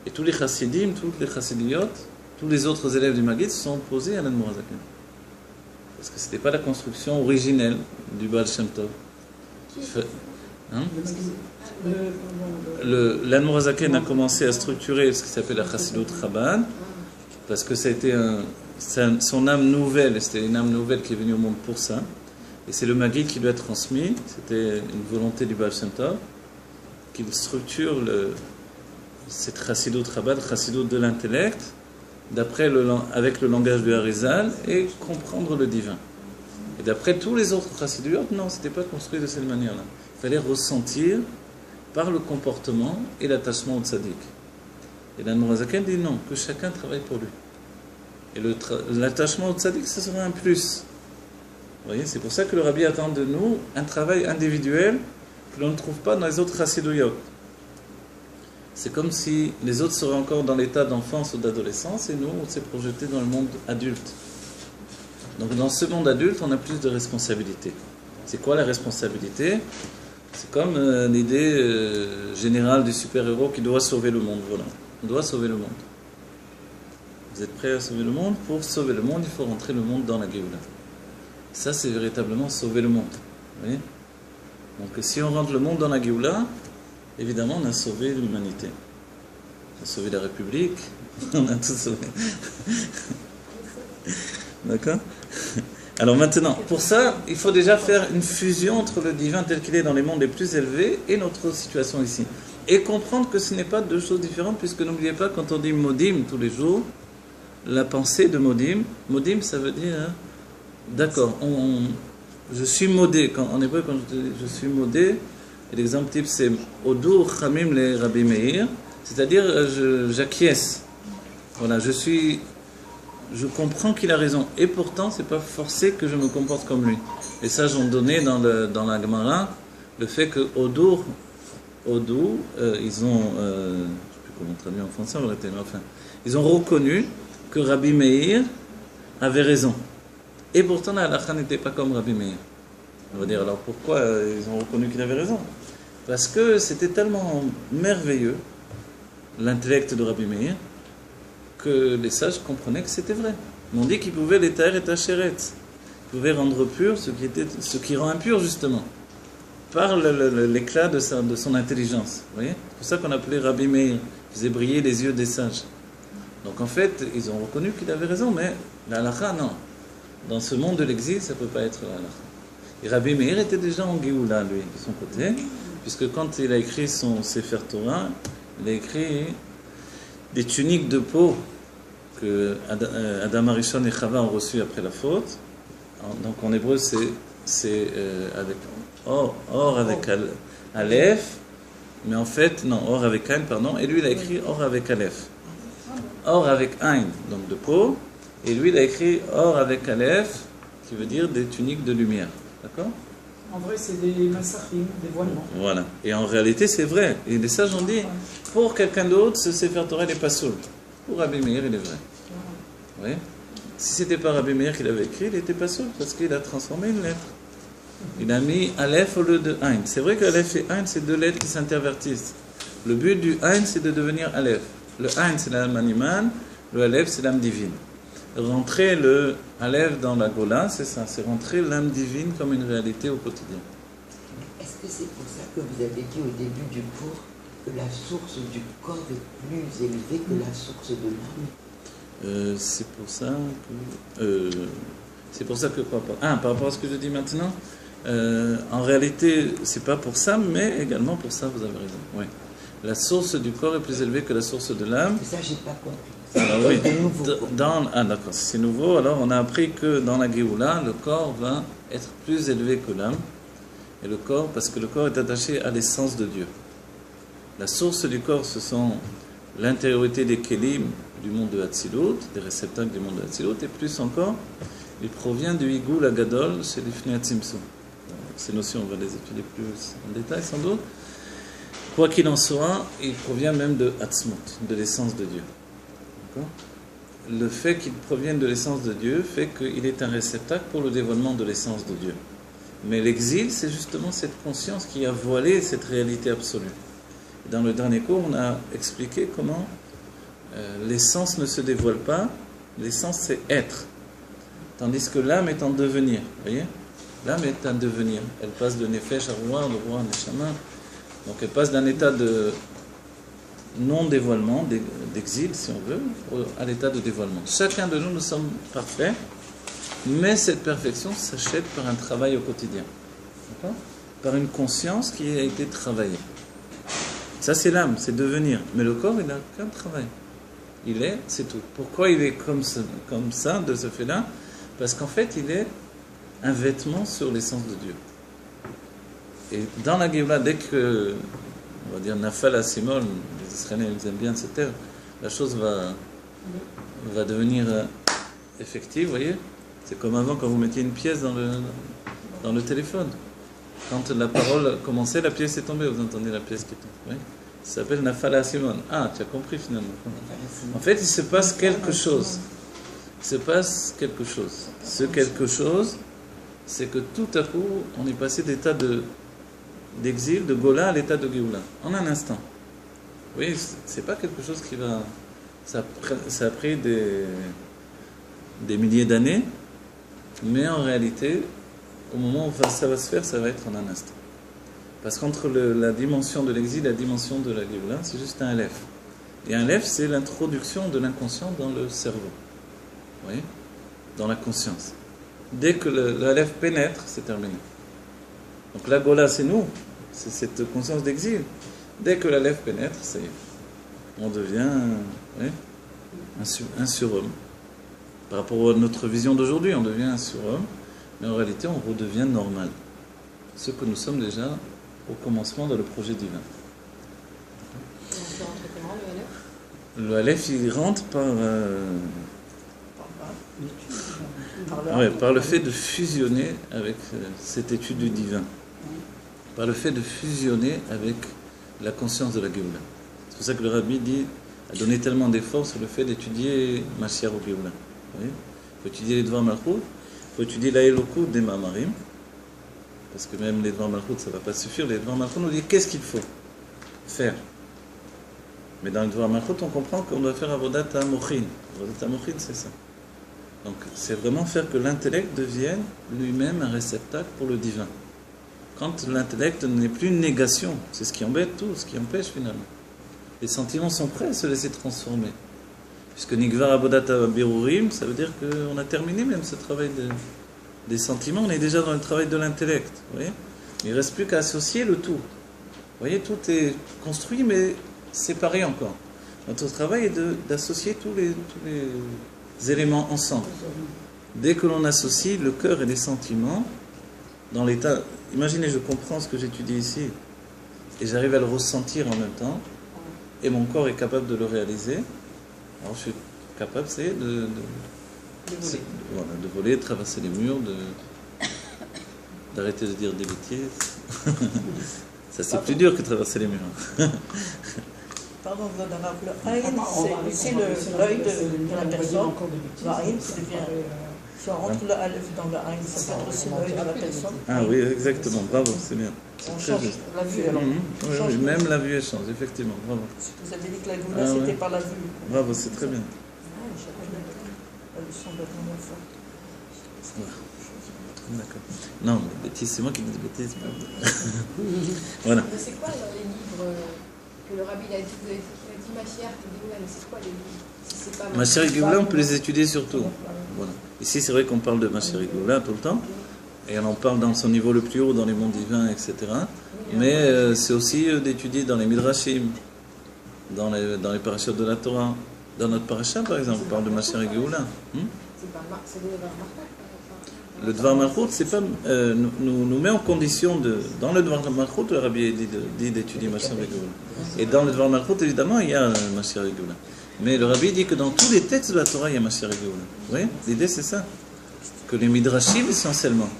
Et tous les chassidim, toutes les chassidiyot, tous les autres élèves du Maguid se sont opposés à l'Admorazaken. Parce que ce n'était pas la construction originelle du Baal Shem Tov. Hein? L'Admorazaken a commencé à structurer ce qui s'appelle la Chassidut Rabbah, parce que ça a été son âme nouvelle, c'était une âme nouvelle qui est venue au monde pour ça. Et c'est le Maguid qui lui a transmis, c'était une volonté du Baal Shem Tov, qu'il structure cette Chassidut Rabbah, Chassidut de l'intellect, avec le langage du Harizal, et comprendre le divin. Et d'après tous les autres Chassiduyot, non, ce n'était pas construit de cette manière-là. Il fallait ressentir par le comportement et l'attachement au tzaddik. Et l'Admorazaken dit non, que chacun travaille pour lui. Et l'attachement au tzaddik, ce sera un plus. Vous voyez, c'est pour ça que le Rabbi attend de nous un travail individuel que l'on ne trouve pas dans les autres Chassiduyot. c'est comme si les autres seraient encore dans l'état d'enfance ou d'adolescence et nous, on s'est projeté dans le monde adulte. Donc dans ce monde adulte, on a plus de responsabilités. C'est quoi la responsabilité? C'est comme l'idée générale du super-héros qui doit sauver le monde. Voilà, on doit sauver le monde. Vous êtes prêts à sauver le monde? Pour sauver le monde, il faut rentrer le monde dans la Géoula. Ça, c'est véritablement sauver le monde. Vous voyez? Donc si on rentre le monde dans la Géoula, évidemment, on a sauvé l'humanité. On a sauvé la République, on a tout sauvé. D'accord? Alors maintenant, pour ça, il faut déjà faire une fusion entre le divin tel qu'il est dans les mondes les plus élevés et notre situation ici. Et comprendre que ce n'est pas deux choses différentes, puisque n'oubliez pas, quand on dit Modim tous les jours, la pensée de Modim, Modim ça veut dire, hein, d'accord, je suis modé, en hébreu quand je suis modé, et l'exemple type c'est Odur Chamim le Rabbi Meir, c'est-à-dire j'acquiesce, voilà, je comprends qu'il a raison, et pourtant c'est pas forcé que je me comporte comme lui. Les sages ont donné dans la Gemara le fait que Odur, ils ont, je ne sais plus comment traduire en français, mais enfin, ils ont reconnu que Rabbi Meir avait raison. Et pourtant, la halakha n'était pas comme Rabbi Meir. On va dire, alors pourquoi ils ont reconnu qu'il avait raison? Parce que c'était tellement merveilleux, l'intellect de Rabbi Meir, que les sages comprenaient que c'était vrai. Ils ont dit qu'il pouvait l'étaire et tacheret. Il pouvait rendre pur ce qui rend impur, justement, par l'éclat de son intelligence. Vous voyez? C'est pour ça qu'on appelait Rabbi Meir. Il faisait briller les yeux des sages. Donc en fait, ils ont reconnu qu'il avait raison, mais la halakha, non. Dans ce monde de l'exil, ça ne peut pas être la halakha. Et Rabbi Meir était déjà en Géoula, lui, de son côté, puisque quand il a écrit son Sefer Torah, il a écrit des tuniques de peau que Adam Arishon et Chava ont reçues après la faute. Donc en hébreu, c'est avec or avec Aleph, mais en fait, non, or avec Ain, pardon, et lui il a écrit or avec Aleph. Or avec Ain, donc de peau, et lui il a écrit or avec Aleph, qui veut dire des tuniques de lumière. D'accord? En vrai, c'est des massachim, des voilements. Voilà. Et en réalité, c'est vrai. Et les sages ont dit, pour quelqu'un d'autre, ce Sefer Torah n'est pas soul. Pour Rabbi Meir, il est vrai. Oui. Si c'était pas Rabbi Meir qui l'avait écrit, il n'était pas soul, parce qu'il a transformé une lettre. Il a mis Aleph au lieu de Ain. C'est vrai qu'Aleph et Ain, c'est deux lettres qui s'intervertissent. Le but du Ain, c'est de devenir Aleph. Le Ain, c'est l'âme animale, le Aleph, c'est l'âme divine. Rentrer le Aleph dans la Gola, c'est ça, c'est rentrer l'âme divine comme une réalité au quotidien. Est-ce que c'est pour ça que vous avez dit au début du cours que la source du corps est plus élevée que la source de l'âme? C'est pour ça que... c'est pour ça que... par rapport à ce que je dis maintenant, en réalité, c'est pas pour ça, mais également pour ça, vous avez raison. Oui. La source du corps est plus élevée que la source de l'âme. Ça, j'ai pas compris. Alors oui, d'accord, si c'est nouveau, alors on a appris que dans la Géoula, le corps va être plus élevé que l'âme. Et le corps, parce que le corps est attaché à l'essence de Dieu. La source du corps, ce sont l'intériorité des kélim du monde de Hatzilut, des réceptacles du monde de Hatzilut, et plus encore, il provient du Higoul Agadol chez les Fnei Hatzimtzum. Ces notions, on va les étudier plus en détail sans doute. Quoi qu'il en soit, il provient même de Hatzmut, de l'essence de Dieu. Le fait qu'il provienne de l'essence de Dieu fait qu'il est un réceptacle pour le dévoilement de l'essence de Dieu. Mais l'exil, c'est justement cette conscience qui a voilé cette réalité absolue. Dans le dernier cours, on a expliqué comment l'essence ne se dévoile pas, l'essence c'est être. Tandis que l'âme est en devenir. Vous voyez? L'âme est en devenir. Elle passe de Nefesh à Ruach, de Ruach à Neshama. Donc elle passe d'un état de non-dévoilement, d'exil si on veut, à l'état de dévoilement. Chacun de nous sommes parfaits, mais cette perfection s'achète par un travail au quotidien. D'accord? Par une conscience qui a été travaillée. Ça c'est l'âme, c'est devenir. Mais le corps, il n'a qu'un travail. Il est, c'est tout. Pourquoi il est comme ça, de ce fait-là? Parce qu'en fait, il est un vêtement sur l'essence de Dieu. Et dans la Géoula, dès que, on va dire, Nafal Asimol, les Israéliens ils aiment bien ce terme, la chose va devenir effective, vous voyez? C'est comme avant quand vous mettiez une pièce dans le téléphone. Quand la parole commençait, la pièce est tombée, vous entendez la pièce qui tombe. Oui? Ça s'appelle Nafala Simon. Ah, tu as compris finalement. En fait, il se passe quelque chose. Il se passe quelque chose. Ce quelque chose, c'est que tout à coup, on est passé d'état d'exil, de Gola, à l'état de Géoula. En un instant. Oui, c'est pas quelque chose qui va... Ça a pris des milliers d'années, mais en réalité, au moment où ça va se faire, ça va être en un instant. Parce qu'entre la dimension de l'exil et la dimension de la Géoula, c'est juste un Aleph. Et un Aleph, c'est l'introduction de l'inconscient dans le cerveau. Vous voyez ? Dans la conscience. Dès que l'Aleph pénètre, c'est terminé. Donc la Gola, c'est nous. C'est cette conscience d'exil. Dès que l'Aleph pénètre, ça y est. On devient un surhomme. Par rapport à notre vision d'aujourd'hui, on devient un surhomme. Mais en réalité, on redevient normal. Ce que nous sommes déjà au commencement dans le projet divin. Il rentre comment, le Aleph ? Le Aleph, il rentre par le fait de fusionner avec cette étude du divin. Par le fait de fusionner avec la conscience de la Géoula. C'est pour ça que le Rabbi a donné tellement d'efforts sur le fait d'étudier Mashiach ou Géoula. Il faut étudier les Dvar Malchut, il faut étudier la Elokut des Ma'amarim, parce que même les Dvar Malchut, ça ne va pas suffire. Les Dvar Malchut nous disent qu'est-ce qu'il faut faire. Mais dans le Dvar Malchut, on comprend qu'on doit faire Avodat HaMochin. Avodat HaMochin, c'est ça. Donc, c'est vraiment faire que l'intellect devienne lui-même un réceptacle pour le divin. Quand l'intellect n'est plus une négation, c'est ce qui embête tout, ce qui empêche finalement. Les sentiments sont prêts à se laisser transformer. Puisque Nigvar Avodat HaBirurim, ça veut dire qu'on a terminé même ce travail des sentiments, on est déjà dans le travail de l'intellect. Vous voyez ? Il ne reste plus qu'à associer le tout. Vous voyez, tout est construit, mais séparé encore. Notre travail est d'associer tous les éléments ensemble. Dès que l'on associe le cœur et les sentiments, dans l'état... Imaginez, je comprends ce que j'étudie ici, et j'arrive à le ressentir en même temps, et mon corps est capable de le réaliser. Alors je suis capable, c'est de voler, de traverser les murs, d'arrêter de dire des bêtises. Ça, c'est plus dur que traverser les murs. Pardon, le Aïn, c'est l'œil de la personne. L'Aïn, c'est bien. Si on rentre le Aleph dans le Aïn, ça peut être aussi l'œil de la personne. Ah oui, exactement, bravo, c'est bien. On change la vue alors. Oui, même la vue elle change, effectivement, bravo. Vous avez dit que la Géoula, c'était par la vue. Bravo, c'est très bien. La leçon de la première fois. D'accord. Non, les bêtises, c'est moi qui dis des bêtises. Voilà. Mais c'est quoi les livres que le Rabbi a dit? Vous avez dit Mashiach et Géoula, mais c'est quoi les livres? Mashiach et Géoula, on peut les étudier surtout. Voilà. Ici, c'est vrai qu'on parle de Mashiach et Géoula tout le temps, et on en parle dans son niveau le plus haut, dans les mondes divins, etc. Mais c'est aussi d'étudier dans les Midrashim, dans les parachutes de la Torah. Dans notre parachat, par exemple, on parle de Mashiach et Géoula. C'est le Dvar Malchut. Le Dvar Malchut, c'est pas, nous met en condition dans le Dvar Malchut, le Rabbi dit d'étudier Mashiach et Géoula. Et dans le Dvar Malchut, évidemment, il y a Mashiach et Géoula. Mais le Rabbi dit que dans tous les textes de la Torah, il y a Mashiach et Géoula. Vous voyez ? L'idée, c'est ça. Que les Midrashim, essentiellement.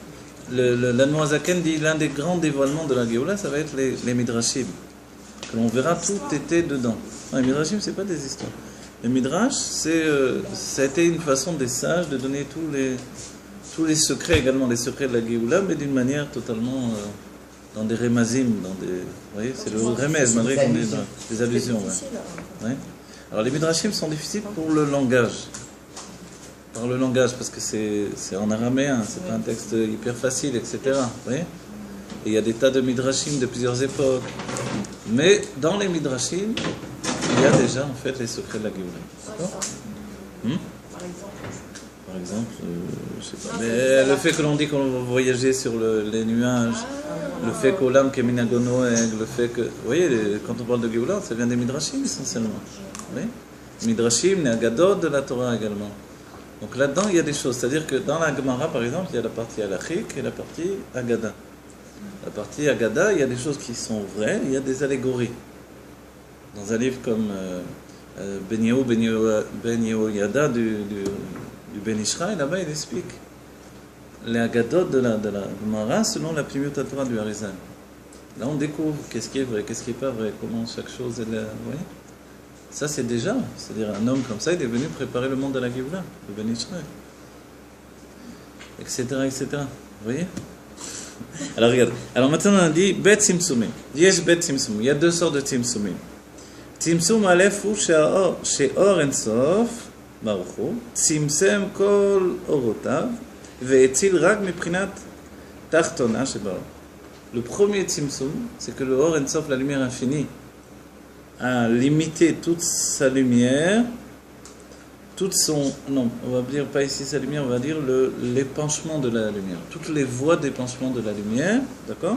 L'Admoazaken dit l'un des grands dévoilements de la Géoula, ça va être les Midrashim. Que l'on verra tout était dedans. Non, les Midrashim, c'est pas des histoires. Les Midrash, ça a été une façon des sages de donner tous les secrets, également les secrets de la Géoula, mais d'une manière totalement dans des remazim, vous voyez, c'est le remez, malgré qu'on est dans des allusions. Ouais. Alors les Midrashim sont difficiles pour le langage. Par le langage, parce que c'est en araméen, c'est pas un texte hyper facile, etc. Vous voyez ? Et il y a des tas de Midrashim de plusieurs époques. Mais dans les Midrashim, il y a déjà en fait les secrets de la Géoula. D'accord ? Par exemple, je sais pas. Mais le fait que l'on dit qu'on va voyager sur les nuages, le fait qu'Olam Keminagonoeg, le fait que... Vous voyez, quand on parle de Géoula, ça vient des Midrashim essentiellement. Oui. Midrashim, les Agadot de la Torah également. Donc là-dedans, il y a des choses. C'est-à-dire que dans la Gemara, par exemple, il y a la partie Halachik et la partie Agada. La partie Agada, il y a des choses qui sont vraies, il y a des allégories. Dans un livre comme Ben Yehoyada du Ben Ishraï, là-bas, il explique les Agadot de la Gemara selon la Pnimiut Torah du Harizal. Là, on découvre qu'est-ce qui est vrai, qu'est-ce qui n'est pas vrai, comment chaque chose est là. Vous voyez? Ça, c'est déjà. C'est-à-dire, un homme comme ça, il est venu préparer le monde de la Géoula, le Ben Israël. Etc., etc. Vous voyez? Alors, regarde. Alors, maintenant, on a dit Bet Simsumim. Yesh Bet Simsumim. Il y a deux sortes de Simsumim. Simsum Aleph ou She'or Ensof, Baruch Hu, Simsem Kol Orotav, Ve'etzil Rak Miprinat Tartona Shebaruch. Le premier Tzimtzum, c'est que le Or Ensof, la lumière infinie, a limité toute sa lumière, toute son... Non, on va dire pas ici sa lumière, on va dire l'épanchement de la lumière. Toutes les voies d'épanchement de la lumière, d'accord?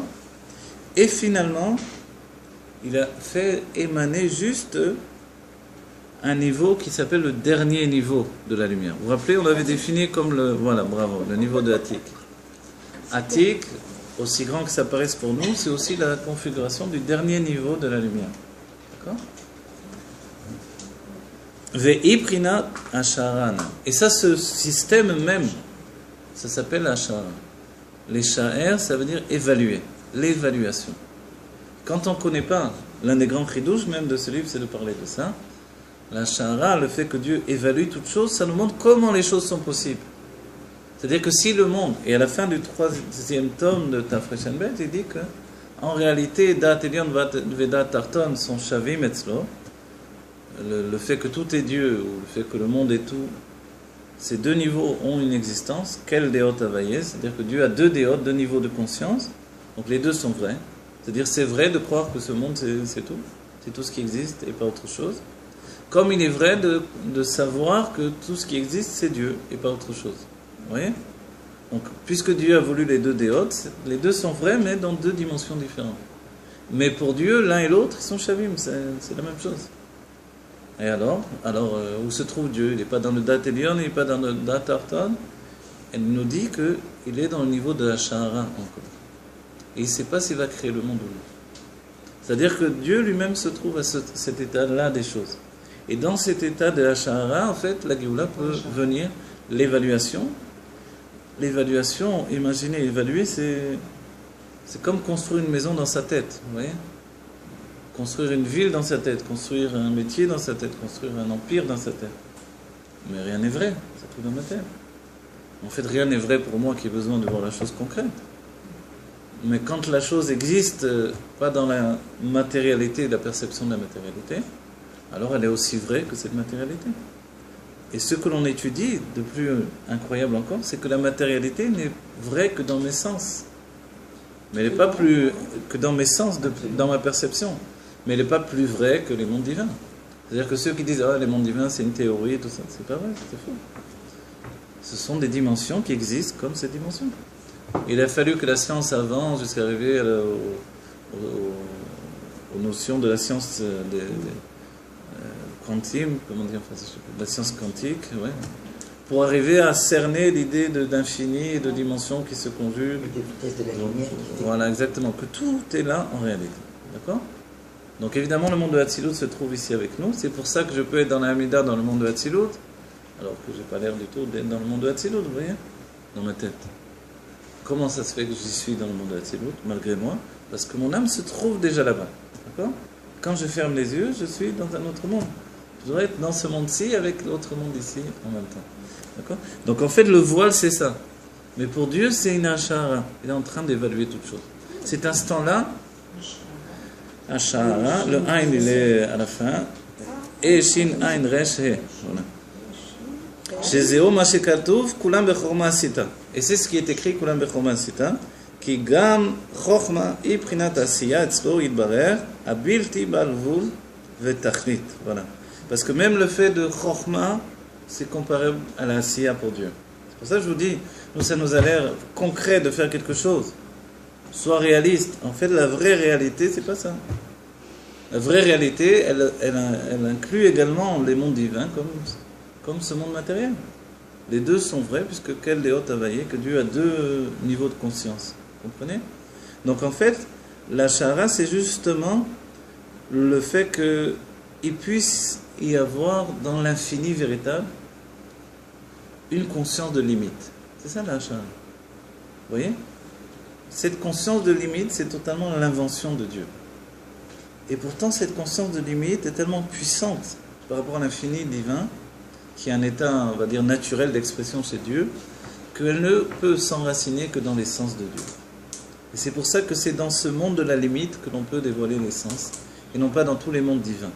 Et finalement, il a fait émaner juste un niveau qui s'appelle le dernier niveau de la lumière. Vous vous rappelez, on l'avait défini comme le... Voilà, bravo, le niveau de Atik. Atik, aussi grand que ça paraisse pour nous, c'est aussi la configuration du dernier niveau de la lumière. D'accord? Ve'iprinat Asharan. Et ça, ce système même, ça s'appelle Asharan. Les Sha'er, ça veut dire évaluer, l'évaluation. Quand on ne connaît pas, l'un des grands chidouches même de ce livre, c'est de parler de ça. La Sha'ara, le fait que Dieu évalue toutes choses, ça nous montre comment les choses sont possibles. C'est-à-dire que si le monde, et à la fin du 3e tome de Tafreshenbet, il dit que, en réalité, Dat Elion Vedat Tarton sont Shavim Etzlo, le fait que tout est Dieu, ou le fait que le monde est tout, ces deux niveaux ont une existence, quel déot availlé, c'est-à-dire que Dieu a deux déot, deux niveaux de conscience, donc les deux sont vrais. C'est-à-dire c'est vrai de croire que ce monde c'est tout, c'est tout ce qui existe et pas autre chose. Comme il est vrai de savoir que tout ce qui existe c'est Dieu et pas autre chose. Vous voyez? Donc, puisque Dieu a voulu les deux déotes, les deux sont vrais, mais dans deux dimensions différentes. Mais pour Dieu, l'un et l'autre, ils sont shavim, c'est la même chose. Et alors où se trouve Dieu? Il n'est pas dans le Dat Elion, il n'est pas dans le Dat Tarton. Elle nous dit qu'il est dans le niveau de la Sha'ara encore. Et il ne sait pas s'il va créer le monde ou non. C'est-à-dire que Dieu lui-même se trouve à cet état-là des choses. Et dans cet état de la Sha'ara, en fait, la Géoula peut venir l'évaluation. L'évaluation, imaginez, évaluer, c'est comme construire une maison dans sa tête, vous voyez? Construire une ville dans sa tête, construire un métier dans sa tête, construire un empire dans sa tête. Mais rien n'est vrai, c'est tout dans ma tête. En fait, rien n'est vrai pour moi qui ai besoin de voir la chose concrète. Mais quand la chose existe, pas dans la matérialité, la perception de la matérialité, alors elle est aussi vraie que cette matérialité. Et ce que l'on étudie, de plus incroyable encore, c'est que la matérialité n'est vraie que dans mes sens. Mais elle n'est pas plus que dans mes sens, dans ma perception. Mais elle n'est pas plus vraie que les mondes divins. C'est-à-dire que ceux qui disent « Ah, les mondes divins, c'est une théorie, tout ça », c'est pas vrai, c'est faux. Ce sont des dimensions qui existent comme ces dimensions. Il a fallu que la science avance jusqu'à arriver aux notions de la science quantique, comment dire, enfin, la science quantique, ouais, pour arriver à cerner l'idée d'infini et de dimensions qui se conjuguent. De vitesse de la lumière. Voilà, exactement, que tout est là en réalité. D'accord? Donc évidemment, le monde de Hatzilut se trouve ici avec nous. C'est pour ça que je peux être dans la Hamida, dans le monde de Hatzilut, alors que je n'ai pas l'air du tout d'être dans le monde de Hatzilut, vous voyez? Dans ma tête. Comment ça se fait que j'y suis dans le monde de Hatzilut, malgré moi? Parce que mon âme se trouve déjà là-bas. D'accord? Quand je ferme les yeux, je suis dans un autre monde. Je dois être dans ce monde-ci avec l'autre monde ici en même temps. D'accord? Donc en fait, le voile, c'est ça. Mais pour Dieu, c'est une Ashara. Il est en train d'évaluer toute chose. Cet instant-là, Ashara, le Ain, il est à la fin. Et Shin Ain Resh He. Voilà. Shezeo Mashekatouv, Kulam Bechorma Sita. Et c'est ce qui est écrit, Kulam Bechorma Sita. Ki Gam Chochma Iprinat Asiya Etzlo Yidbarer, Abilti Balvul Vetachlit. Voilà. Parce que même le fait de Chochma, c'est comparable à la Asiya pour Dieu. C'est pour ça que je vous dis, nous, ça nous a l'air concret de faire quelque chose. Sois réaliste. En fait, la vraie réalité, c'est pas ça. La vraie réalité, elle inclut également les mondes divins comme ce monde matériel. Les deux sont vrais, puisque quel des hautes availlé que Dieu a deux niveaux de conscience. Vous comprenez? Donc en fait, la Shara, c'est justement le fait qu'il puisse y avoir dans l'infini véritable une conscience de limite. C'est ça la Shara. Vous voyez? cette conscience de limite, c'est totalement l'invention de Dieu. Et pourtant, cette conscience de limite est tellement puissante par rapport à l'infini divin, qui est un état, on va dire, naturel d'expression chez Dieu, qu'elle ne peut s'enraciner que dans l'essence de Dieu. Et c'est pour ça que c'est dans ce monde de la limite que l'on peut dévoiler l'essence, et non pas dans tous les mondes divins.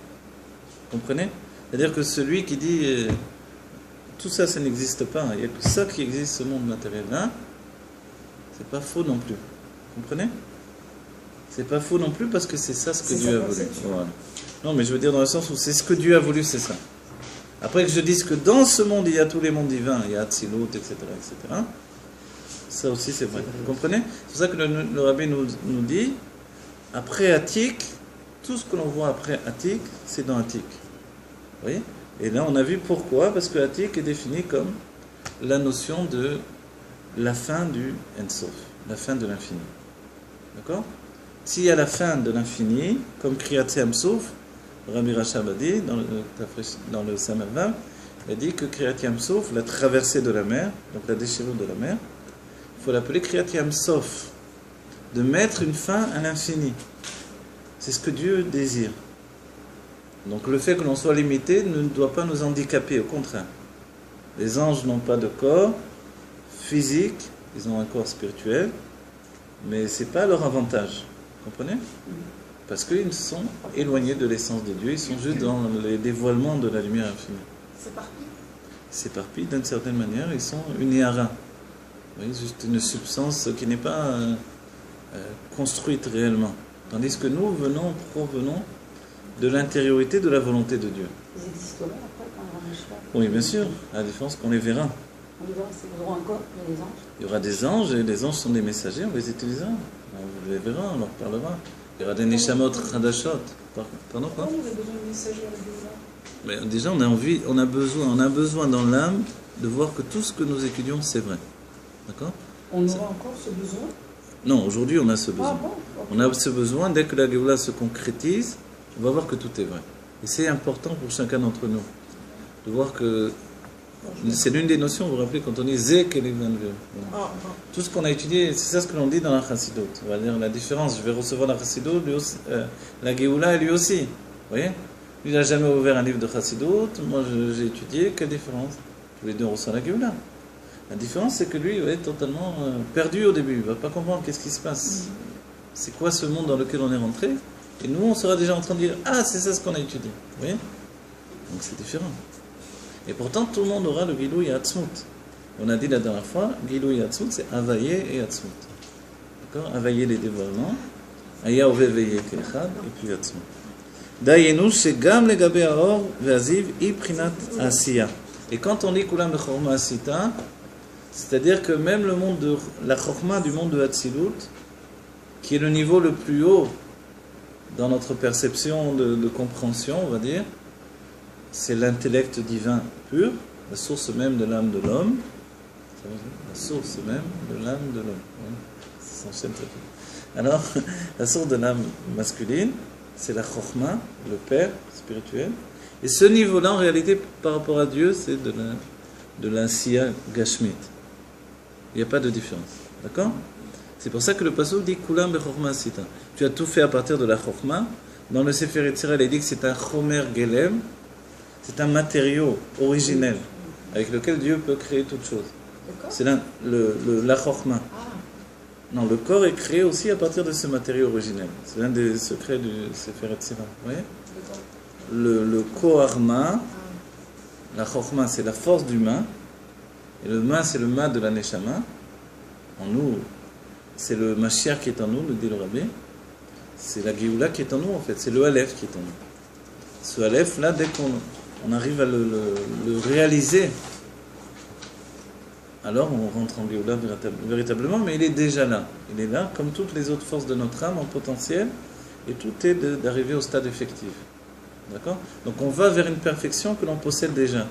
Vous comprenez? C'est-à-dire que celui qui dit tout ça, ça n'existe pas, il n'y a que ça qui existe, ce monde matériel-là, c'est pas faux non plus. Vous comprenez? C'est pas faux non plus parce que c'est ça ce que Dieu a voulu. Voilà. Non, mais je veux dire dans le sens où c'est ce que Dieu a voulu, c'est ça. Après que je dise que dans ce monde, il y a tous les mondes divins, il y a Atzilut, etc., etc., ça aussi c'est vrai. Vous comprenez? C'est pour ça que le Rabbi nous dit, après Atik, tout ce que l'on voit après Atik, c'est dans Atik. Vous voyez? Et là, on a vu pourquoi, parce que Atik est défini comme la notion de la fin du Ensof, la fin de l'infini. D'accord? S'il y a la fin de l'infini, comme Kriyat Yam Souf, Rabbi Rachab a dit, dans le Samarvav, il a dit que Kriyat Yam Souf, la traversée de la mer, donc la déchirure de la mer, il faut l'appeler Kriyat Yam Sof, de mettre une fin à l'infini. C'est ce que Dieu désire. Donc le fait que l'on soit limité ne doit pas nous handicaper, au contraire. Les anges n'ont pas de corps physique, ils ont un corps spirituel, mais ce n'est pas leur avantage. Vous comprenez? Parce qu'ils sont éloignés de l'essence de Dieu, ils sont juste dans les dévoilements de la lumière infinie. Ils s'éparpillent d'une certaine manière, ils sont une Yara. Vous voyez, juste une substance qui n'est pas construite réellement. Tandis que nous provenons de l'intériorité de la volonté de Dieu. Ils existeront après quand on rentre. Oui, bien sûr, à la différence qu'on les verra. On les verra, ils auront encore les anges. Il y aura des anges, et les anges sont des messagers, on les utilisera. On les verra, on leur parlera. Il y aura des Neshamot Hadashot. Pardon, quoi? Pourquoi vous avez besoin de messagers à la Géoula? Mais déjà, on a besoin dans l'âme de voir que tout ce que nous étudions, c'est vrai. D'accord? On aura encore ce besoin? Non, aujourd'hui, on a ce besoin. Ah bon? Okay. On a ce besoin, dès que la Géoula se concrétise, on va voir que tout est vrai. Et c'est important pour chacun d'entre nous de voir que c'est l'une des notions, vous vous rappelez, quand on dit Zé Kelivan. Tout ce qu'on a étudié, c'est ça ce que l'on dit dans la Chassidut. On va dire la différence. Je vais recevoir la Chassidut, la Géoula et lui aussi. Vous voyez? Lui, il n'a jamais ouvert un livre de Chassidut. Moi, j'ai étudié. Quelle différence? Tous les deux, on reçoit la Géoula. La différence, c'est que lui, il va être totalement perdu au début. Il ne va pas comprendre qu'est-ce qui se passe. C'est quoi ce monde dans lequel on est rentré? Et nous, on sera déjà en train de dire ah, c'est ça ce qu'on a étudié. Vous voyez? Donc c'est différent. Et pourtant, tout le monde aura le Gilou et Atzmut. On a dit la dernière fois, Gilou et Atzmut, c'est Avaye et Atzmut. D'accord? Avaye les dévoilements, Aya Oveveye Kechad, et puis Atzmut. Dayenu, Shegam Legabe Aor, Veaziv, Iprinat Asiya. Et quand on lit Kulam de Chorma Asita, c'est-à-dire que même le monde de la Chorma du monde de Hatzilut, qui est le niveau le plus haut dans notre perception de compréhension, on va dire, c'est l'intellect divin pur, la source même de l'âme de l'homme. La source même de l'âme de l'homme. Ça s'enchaîne très vite. Alors, la source de l'âme masculine, c'est la Chokhmah, le Père spirituel. Et ce niveau-là, en réalité, par rapport à Dieu, c'est de la Siya Gashmit. Il n'y a pas de différence. D'accord? C'est pour ça que le Passouk dit Kulam Bechokma Sita. Tu as tout fait à partir de la Chokhmah. Dans le Sefer Yetzirah, il dit que c'est un Chomer Gelem. C'est un matériau originel avec lequel Dieu peut créer toute chose. C'est la Chokhmah. Non, le corps est créé aussi à partir de ce matériau originel. C'est l'un des secrets du Sefer Yetzirah. Vous voyez? Le Koharma, la Chokhmah, c'est la force du main. Et le main, c'est le main de la Neshama. En nous, c'est le Mashiach qui est en nous, le dit le Rabbi. C'est la Géoula qui est en nous, en fait. C'est le Aleph qui est en nous. Ce Aleph, là, dès qu'on arrive à le réaliser, alors on rentre en Géoula véritablement, mais il est déjà là. Il est là, comme toutes les autres forces de notre âme en potentiel, et tout est d'arriver au stade effectif. D'accord? Donc on va vers une perfection que l'on possède déjà.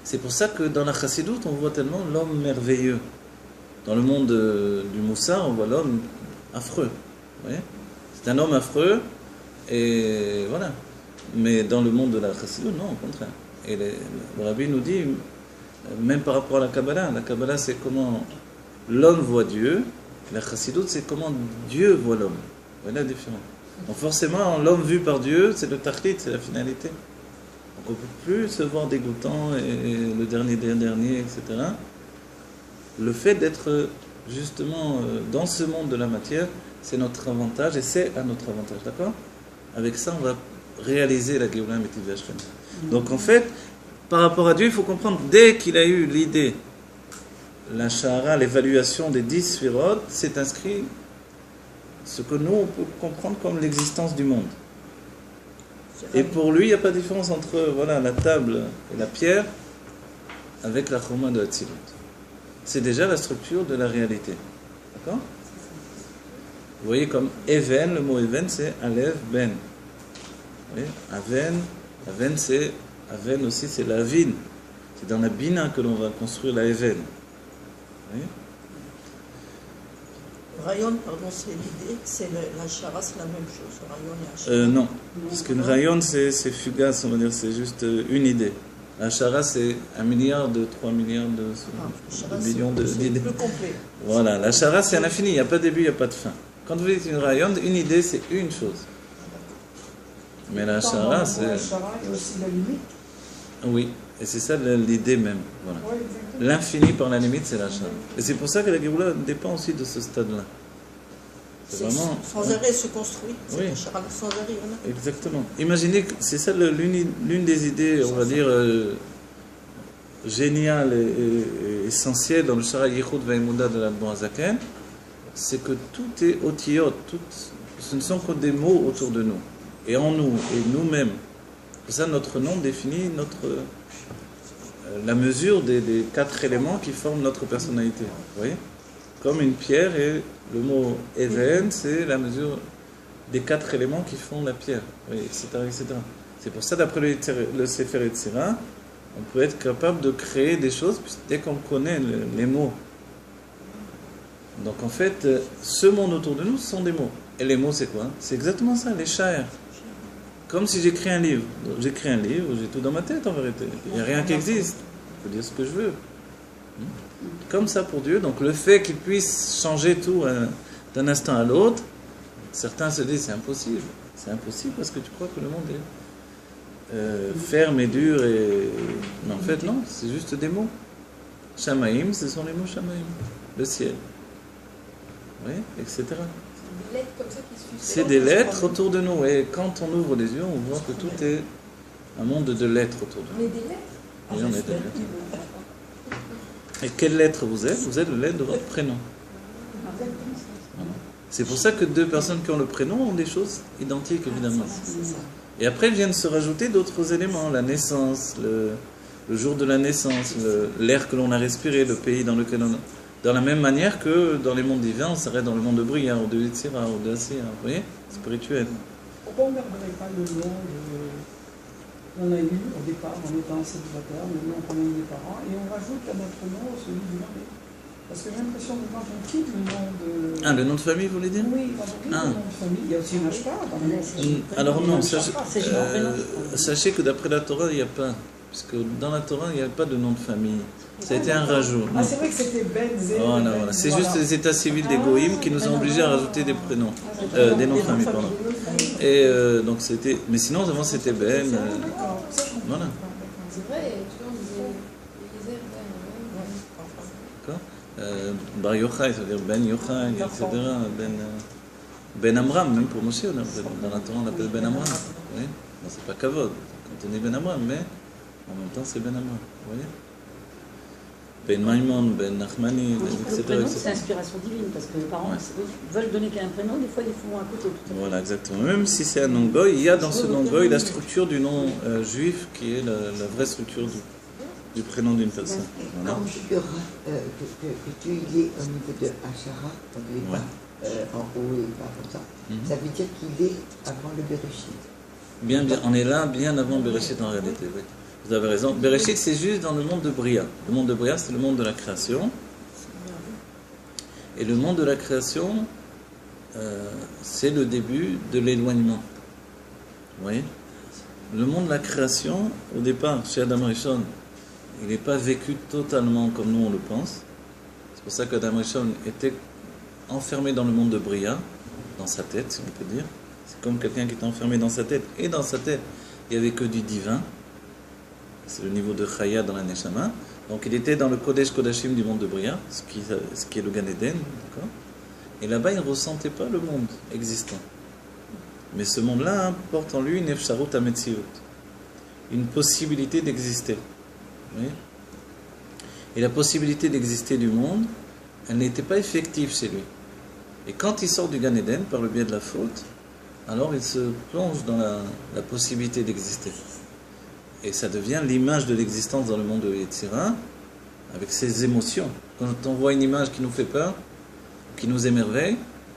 C'est pour ça que dans la Chassidut, on voit tellement l'homme merveilleux. Dans le monde du Moussar, on voit l'homme affreux. Vous voyez? C'est un homme affreux, et voilà. Mais dans le monde de la Chassidut, non, au contraire. Et le Rabbi nous dit, même par rapport à la Kabbalah c'est comment l'homme voit Dieu, La chassidut, c'est comment Dieu voit l'homme. Voilà la différence. Donc forcément, l'homme vu par Dieu, c'est le tachlit, c'est la finalité. Donc on ne peut plus se voir dégoûtant et le dernier des derniers, etc. Le fait d'être justement dans ce monde de la matière, c'est notre avantage et c'est à notre avantage, d'accord? Avec ça, on va réaliser la Géoula Mitiv Hashem. Donc en fait, par rapport à Dieu, il faut comprendre, dès qu'il a eu l'idée, la Shahara, l'évaluation des 10 sphirotes, c'est inscrit ce que nous, on peut comprendre comme l'existence du monde. Et pour lui, il n'y a pas de différence entre voilà, la table et la pierre avec la Choma de Hatzilut. C'est déjà la structure de la réalité. D'accord? Vous voyez comme Even, le mot Even, c'est Alev Ben. Vous voyez? Aven, c'est Aven aussi, c'est la vine. C'est dans la bina que l'on va construire la Even. Vous voyez? Rayon, pardon, c'est l'idée, c'est la Shara, c'est la même chose. Rayon et Ashara. Non, parce qu'une rayon, c'est fugace, on va dire, c'est juste une idée. La Shara, c'est 1 milliard de 3 milliards de millions d'idées. C'est plus complet. Voilà, la Shara, c'est un infini, il n'y a pas de début, il n'y a pas de fin. Quand vous dites une rayon, une idée, c'est une chose. Mais la Shara, c'est. La Shara, il y a aussi la limite. Oui, et c'est ça l'idée même. Voilà. Oui, exactement. L'infini par la limite, c'est la Shara. Et c'est pour ça que la Géoula dépend aussi de ce stade-là. C'est vraiment. Sans arrêt se construit. C'est Oui. la Shara sans arrêt. Voilà. Exactement. Imaginez que c'est ça l'une des idées, on va dire, géniales et essentielles dans le Shara Yichud Vaimouda de la Zaken, c'est que tout est otiyot, ce ne sont que des mots autour de nous, et en nous, et nous-mêmes. Pour ça, notre nom définit la mesure des 4 éléments qui forment notre personnalité. Vous voyez? Comme une pierre, et le mot Even, c'est la mesure des 4 éléments qui font la pierre, etc., etc. C'est pour ça, d'après le Sefer Yetzira, on peut être capable de créer des choses dès qu'on connaît les mots. Donc en fait, ce monde autour de nous, ce sont des mots. Et les mots, c'est quoi? C'est exactement ça, les sha'er. Comme si j'écris un livre. J'écris un livre, j'ai tout dans ma tête en vérité. Il n'y a rien qui existe. Je peux dire ce que je veux. Comme ça pour Dieu. Donc le fait qu'il puisse changer tout d'un instant à l'autre, certains se disent c'est impossible. C'est impossible parce que tu crois que le monde est ferme et dur. Mais en fait, non, c'est juste des mots. Shamaïm, ce sont les mots Shamaïm. Le ciel. Oui, etc. Des lettres comme ça qui suivent. C'est des lettres autour de nous. Et quand on ouvre les yeux, on voit que tout est un monde de lettres autour de On nous. est des lettres. Oui, on est des lettres. Et quelle lettre vous êtes? Vous êtes le lettre de votre prénom. Voilà. C'est pour ça que 2 personnes qui ont le prénom ont des choses identiques, évidemment. Et après viennent se rajouter d'autres éléments. La naissance, le jour de la naissance, l'air que l'on a respiré, le pays dans lequel on... Dans la même manière que dans les mondes divins, on s'arrête dans le monde de Bria, ou de Yetzira, ou de Asiya, vous voyez, spirituel. Pourquoi on ne garderait pas le nom qu'on a eu au départ en étant célibataire, le nom qu'on a eu des parents, et on rajoute à notre nom celui du mari? Parce que j'ai l'impression que quand on quitte le nom de... Ah, le nom de famille, vous voulez dire? Oui, quand on quitte le nom de famille, il y a aussi un ashpa dans le nom. Alors non, C'est juste un prénom. sachez que d'après la Torah, il n'y a pas. Puisque dans la Torah, il n'y a pas de nom de famille. Ça a été un rajout. Ah, c'est vrai que c'était Ben, Zé... Voilà, voilà. C'est juste les états civils des Goïm qui nous ont obligés à rajouter des prénoms. Des noms de famille, pardon. Et donc c'était... Mais sinon, avant, c'était Ben. Voilà. C'est vrai, tu vois, on disait D'accord. Bar Yochai, ça veut dire Ben Yochai, etc. Ben Amram, même pour Moshe, dans la Torah, on l'appelle Ben Amram. Oui. Non, c'est pas Kavod. Quand on est Ben Amram, mais en même temps, c'est Ben Amram. Vous voyez? Ben Maïmon, Ben Nachmani, etc. Le prénom, c'est inspiration divine, parce que les parents veulent donner qu'un prénom, des fois ils font un côté. Voilà, exactement. Même si c'est un nom goy, il y a dans ce nom goy la structure du nom juif qui est la vraie structure du prénom d'une personne. Voilà. Quand tu diras que tu y es au niveau de Ashara, donc il n'est pas en haut et pas comme ça, ça veut dire qu'il est avant le Bereshit. Bien, on est là bien avant Bereshit en réalité, oui. Vous avez raison. Bereshit, c'est juste dans le monde de Bria. Le monde de Bria, c'est le monde de la création. Et le monde de la création, c'est le début de l'éloignement. Vous voyez? Le monde de la création, au départ, chez Adam Rishon, il n'est pas vécu totalement comme nous on le pense. C'est pour ça qu'Adam Rishon était enfermé dans le monde de Bria, dans sa tête, si on peut dire. C'est comme quelqu'un qui était enfermé dans sa tête, et dans sa tête, il n'y avait que du divin. C'est le niveau de Chaya dans la Neshama. Donc il était dans le Kodesh Kodashim du monde de Bria, ce qui est le Gan Eden, d'accord. Et là-bas, il ne ressentait pas le monde existant. Mais ce monde-là porte en lui une Efsharut HaMetziut, une possibilité d'exister. Oui. Et la possibilité d'exister du monde, elle n'était pas effective chez lui. Et quand il sort du Gan Eden, par le biais de la faute, alors il se plonge dans la possibilité d'exister. Et ça devient l'image de l'existence dans le monde de Yetzira, avec ses émotions. Quand on voit une image qui nous fait peur, qui nous émerveille,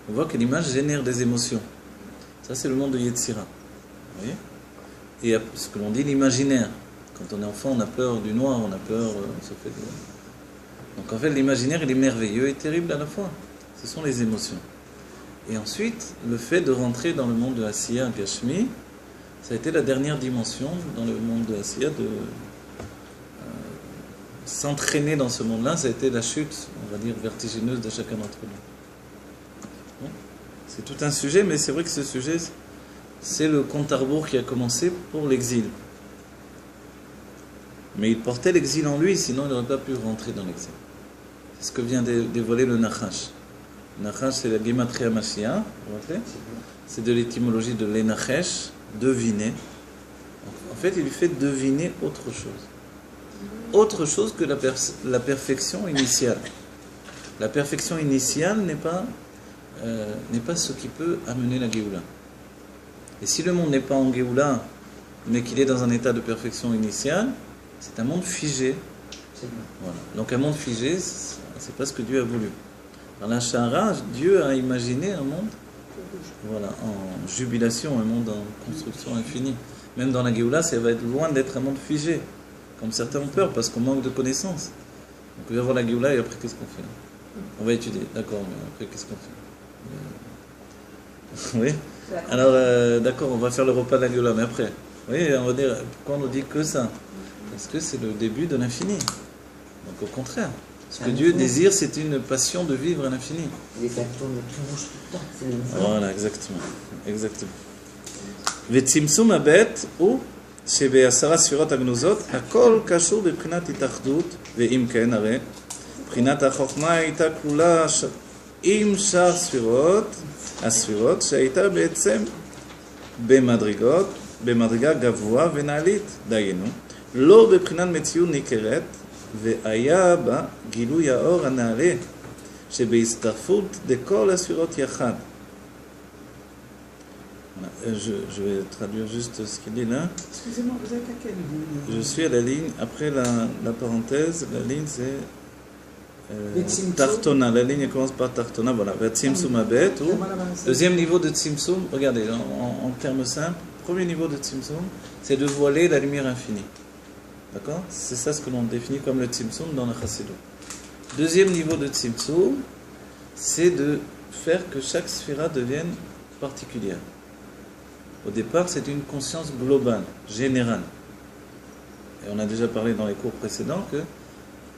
on voit que l'image génère des émotions. Ça, c'est le monde de Yetzira. Vous voyez ? Et il y a ce que l'on dit l'imaginaire. Quand on est enfant, on a peur du noir, on a peur... on se fait de... Donc en fait, l'imaginaire, il est merveilleux et terrible à la fois. Ce sont les émotions. Et ensuite, le fait de rentrer dans le monde de Asiya, Gashmi, ça a été la dernière dimension dans le monde de Asiya, de s'entraîner dans ce monde-là, ça a été la chute, on va dire, vertigineuse de chacun d'entre nous. Bon. C'est tout un sujet, mais c'est vrai que ce sujet, c'est le compte à rebours qui a commencé pour l'exil. Mais il portait l'exil en lui, sinon il n'aurait pas pu rentrer dans l'exil. C'est ce que vient dévoiler le Nachash. Le Nachash, c'est la Gematria Mashiach, vous vous rappelez ? C'est de l'étymologie de l'Enachesh, deviner. En fait, il lui fait deviner autre chose. Autre chose que la perfection initiale. La perfection initiale n'est pas ce qui peut amener la Géoula. Et si le monde n'est pas en Géoula, mais qu'il est dans un état de perfection initiale, c'est un monde figé. Voilà. Donc un monde figé, c'est pas ce que Dieu a voulu. Dans la Shara, Dieu a imaginé un monde, voilà, en jubilation, un monde en construction infinie. Même dans la Géoula, ça va être loin d'être un monde figé, comme certains ont peur, parce qu'on manque de connaissances. Donc on va voir la Géoula et après qu'est-ce qu'on fait ? On va étudier, d'accord, mais après qu'est-ce qu'on fait ? Oui. Alors, d'accord, on va faire le repas de la Géoula, mais après, oui, on va dire, pourquoi on nous dit que ça ? Parce que c'est le début de l'infini. Donc au contraire, ce que Dieu désire, c'est une passion de vivre à l'infini. Et ça tourne, tout bouge tout le temps, c'est le mouvement. Voilà, exactement. Exactement. וצמצום הבית הוא שבעשרה ספירות הגנוזות הכל קשור בבחינת התאחדות, ואם כן הרי בחינת החוכמה הייתה כלולה עם שאר הספירות שהייתה בעצם במדרגה גבוה ונעלית, דיינו, לא בבחינת מציאות ניכרת, והיה בה גילוי האור הנעלה שבהצטרפות דכל הספירות יחד. Je vais traduire juste ce qu'il dit là. Excusez-moi, vous êtes à quelle ligne ? Je suis à la ligne, après la parenthèse, la ligne c'est Tartona. La ligne commence par Tartona, voilà. Tzimtzum Abet. Deuxième niveau de Tzimtzum, regardez, en termes simples, premier niveau de Tzimtzum, c'est de voiler la lumière infinie. D'accord ? C'est ça ce que l'on définit comme le Tzimtzum dans la Chassidut. Deuxième niveau de Tzimtzum, c'est de faire que chaque sphira devienne particulière. Au départ, c'est une conscience globale, générale. Et on a déjà parlé dans les cours précédents que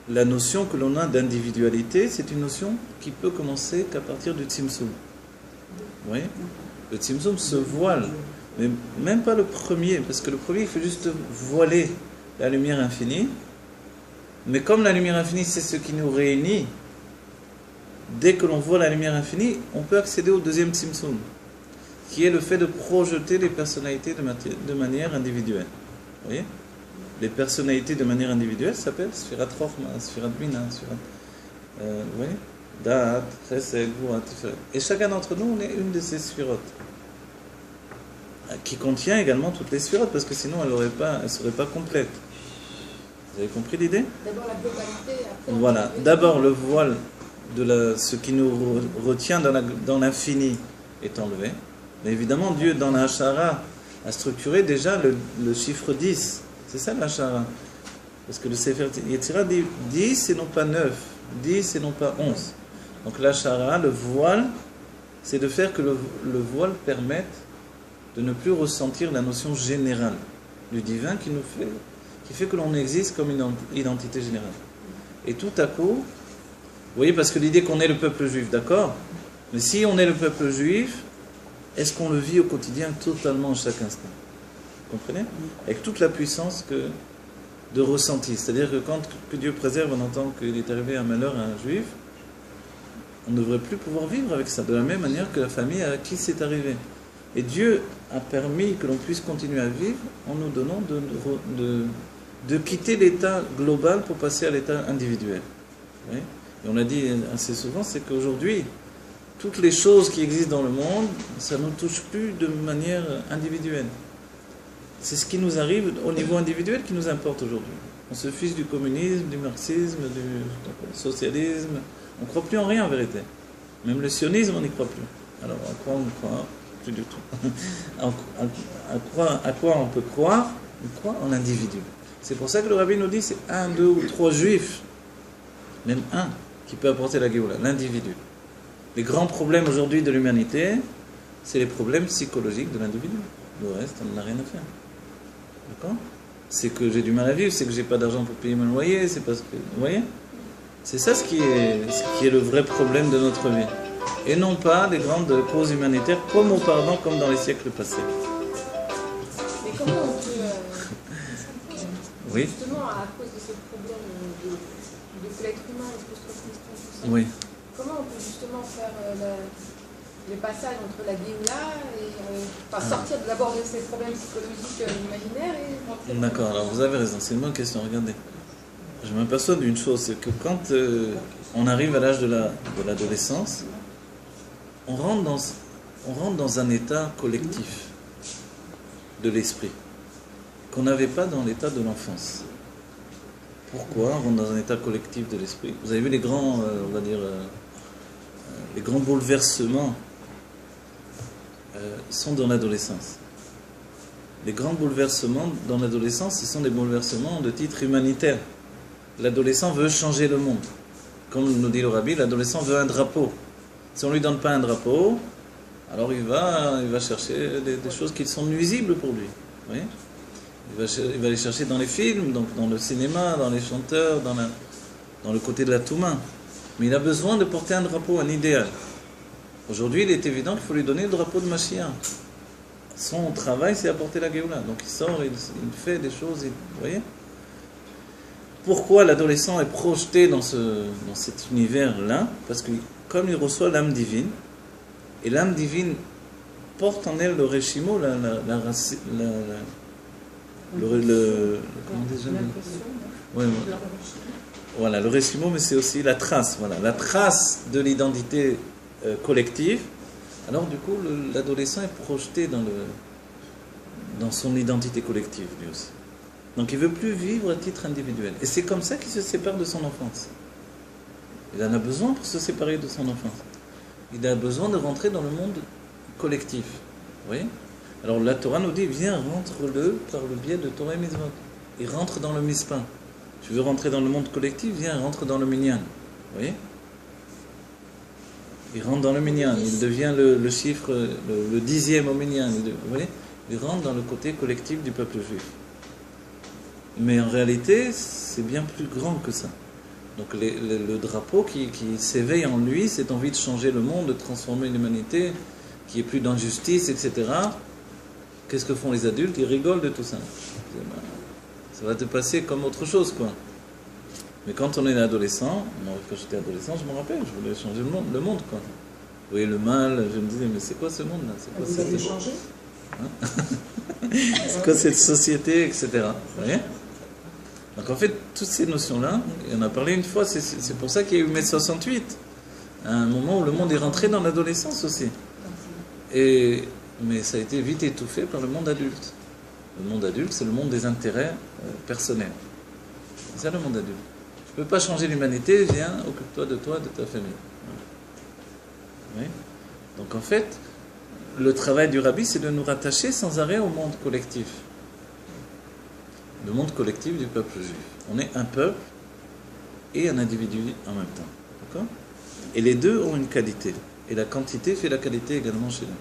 la notion que l'on a d'individualité, c'est une notion qui peut commencer qu'à partir du Tzimtzum. Vous voyez ? Le Tzimtzum se voile, mais même pas le premier, parce que le premier, il faut juste voiler la lumière infinie. Mais comme la lumière infinie, c'est ce qui nous réunit, dès que l'on voit la lumière infinie, on peut accéder au deuxième Tzimtzum, qui est le fait de projeter les personnalités de manière individuelle. Vous voyez ? Les personnalités de manière individuelle s'appellent Sfirat Chochma, Sfirat Bina, Sfirat... vous voyez ? Da'at, Chesed, Gvura, Tiferet. Et chacun d'entre nous, on est une de ces Sfirot, qui contient également toutes les Sfirot, parce que sinon elle ne serait pas complète. Vous avez compris l'idée ? D'abord la globalité, après... Voilà. D'abord, le voile de ce qui nous retient dans l'infini est enlevé. Mais évidemment, Dieu, dans la Hashara, a structuré déjà le chiffre 10. C'est ça la Hashara. Parce que le Sefer Yetzira dit 10 et non pas 9, 10 et non pas 11. Donc la Hashara, le voile, c'est de faire que le voile permette de ne plus ressentir la notion générale du divin qui fait que l'on existe comme une identité générale. Et tout à coup, vous voyez, parce que l'idée qu'on est le peuple juif, d'accord ? Mais si on est le peuple juif, est-ce qu'on le vit au quotidien totalement chaque instant? Vous comprenez? Avec toute la puissance de ressenti. C'est-à-dire que quand que Dieu préserve, on entend qu'il est arrivé un malheur à un juif, on ne devrait plus pouvoir vivre avec ça, de la même manière que la famille à qui c'est arrivé. Et Dieu a permis que l'on puisse continuer à vivre en nous donnant de quitter l'état global pour passer à l'état individuel. Oui. Et on l'a dit assez souvent, c'est qu'aujourd'hui, toutes les choses qui existent dans le monde, ça ne nous touche plus de manière individuelle. C'est ce qui nous arrive au niveau individuel qui nous importe aujourd'hui. On se fiche du communisme, du marxisme, du socialisme. On ne croit plus en rien en vérité. Même le sionisme, on n'y croit plus. Alors à quoi on ne croit plus du tout? À quoi on peut croire? On croit en l'individu. C'est pour ça que le rabbi nous dit c'est 1, 2 ou 3 juifs, même un, qui peut apporter la Géoula, l'individu. Les grands problèmes aujourd'hui de l'humanité, c'est les problèmes psychologiques de l'individu. Le reste, on n'en a rien à faire. D'accord? C'est que j'ai du mal à vivre, c'est que j'ai pas d'argent pour payer mon loyer, c'est parce que... Vous voyez? C'est ça ce qui est le vrai problème de notre vie. Et non pas des grandes causes humanitaires comme auparavant, comme dans les siècles passés. Mais comment on peut... Oui. Justement, à cause de ces problèmes de l'être humain, de construction, tout ça, Oui. comment on peut justement faire le passage entre la Géoula et sortir d'abord de ces problèmes psychologiques imaginaires et rentrer dans... D'accord, alors vous avez raison, c'est une bonne question, regardez. Je m'aperçois d'une chose, c'est que quand on arrive à l'âge de l'adolescence, on rentre dans un état collectif de l'esprit qu'on n'avait pas dans l'état de l'enfance. Pourquoi on rentre dans un état collectif de l'esprit? Vous avez vu les grands, on va dire, les grands bouleversements sont dans l'adolescence. Les grands bouleversements dans l'adolescence, ce sont des bouleversements de titre humanitaire. L'adolescent veut changer le monde. Comme nous dit le rabbi, l'adolescent veut un drapeau. Si on ne lui donne pas un drapeau, alors il va chercher des choses qui sont nuisibles pour lui. Vous voyez? Il va les chercher dans les films, donc dans le cinéma, dans les chanteurs, dans le côté de la Touma. Mais il a besoin de porter un drapeau, un idéal. Aujourd'hui, il est évident qu'il faut lui donner le drapeau de Mashiach. Son travail, c'est apporter la Géoula. Donc il sort, il fait des choses, vous voyez? Pourquoi l'adolescent est projeté dans cet univers-là? Parce que comme il reçoit l'âme divine, et l'âme divine porte en elle le Réchimo, voilà, le Réchimo, mais c'est aussi la trace, voilà, la trace de l'identité collective. Alors du coup, l'adolescent est projeté dans son identité collective, lui aussi. Donc il ne veut plus vivre à titre individuel. Et c'est comme ça qu'il se sépare de son enfance. Il en a besoin pour se séparer de son enfance. Il a besoin de rentrer dans le monde collectif. Vous voyez? Alors la Torah nous dit, viens, rentre-le par le biais de Torah et Mitzvot. Il rentre dans le Mizpah. Tu veux rentrer dans le monde collectif, viens, rentre dans le Minyan. Vous voyez? Il rentre dans le Minyan. Il devient le chiffre, le 10e au Minyan. Vous voyez? Il rentre dans le côté collectif du peuple juif. Mais en réalité, c'est bien plus grand que ça. Donc le drapeau qui s'éveille en lui, cette envie de changer le monde, de transformer l'humanité, qu'il n'y ait plus d'injustice, etc. Qu'est-ce que font les adultes? Ils rigolent de tout ça. Ça va te passer comme autre chose, quoi. Mais quand on est adolescent, quand j'étais adolescent, je me rappelle, je voulais changer le monde, quoi. Vous voyez le mal, je me disais, mais c'est quoi ce monde-là? C'est quoi vous avez changé? C'est quoi cette société, etc. Vous voyez? Donc en fait, toutes ces notions-là, on a parlé une fois, c'est pour ça qu'il y a eu mai 68, à un moment où le monde est rentré dans l'adolescence aussi. Mais ça a été vite étouffé par le monde adulte. Le monde adulte, c'est le monde des intérêts personnels. C'est ça le monde adulte. Tu ne peux pas changer l'humanité, viens, occupe-toi de toi, de ta famille. Oui. Donc en fait, le travail du rabbi, c'est de nous rattacher sans arrêt au monde collectif. Le monde collectif du peuple juif. On est un peuple et un individu en même temps. D'accord? Et les deux ont une qualité. Et la quantité fait la qualité également chez nous.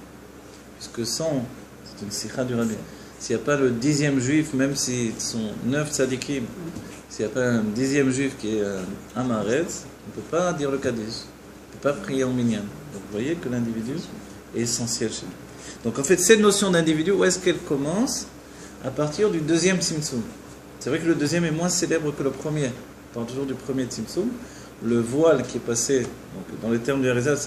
Puisque c'est une sikha du rabbi. S'il n'y a pas le 10e juif, même s'ils sont 9 tzadikim, s'il n'y a pas un 10e juif qui est un amaretz, on ne peut pas dire le kaddish. ne peut pas prier en minyan. Donc vous voyez que l'individu est essentiel chez lui. Donc en fait, cette notion d'individu, où est-ce qu'elle commence? À partir du deuxième Tzimtzum. C'est vrai que le deuxième est moins célèbre que le premier. On parle toujours du premier Tzimtzum. Le voile qui est passé, donc dans les termes du Harizal,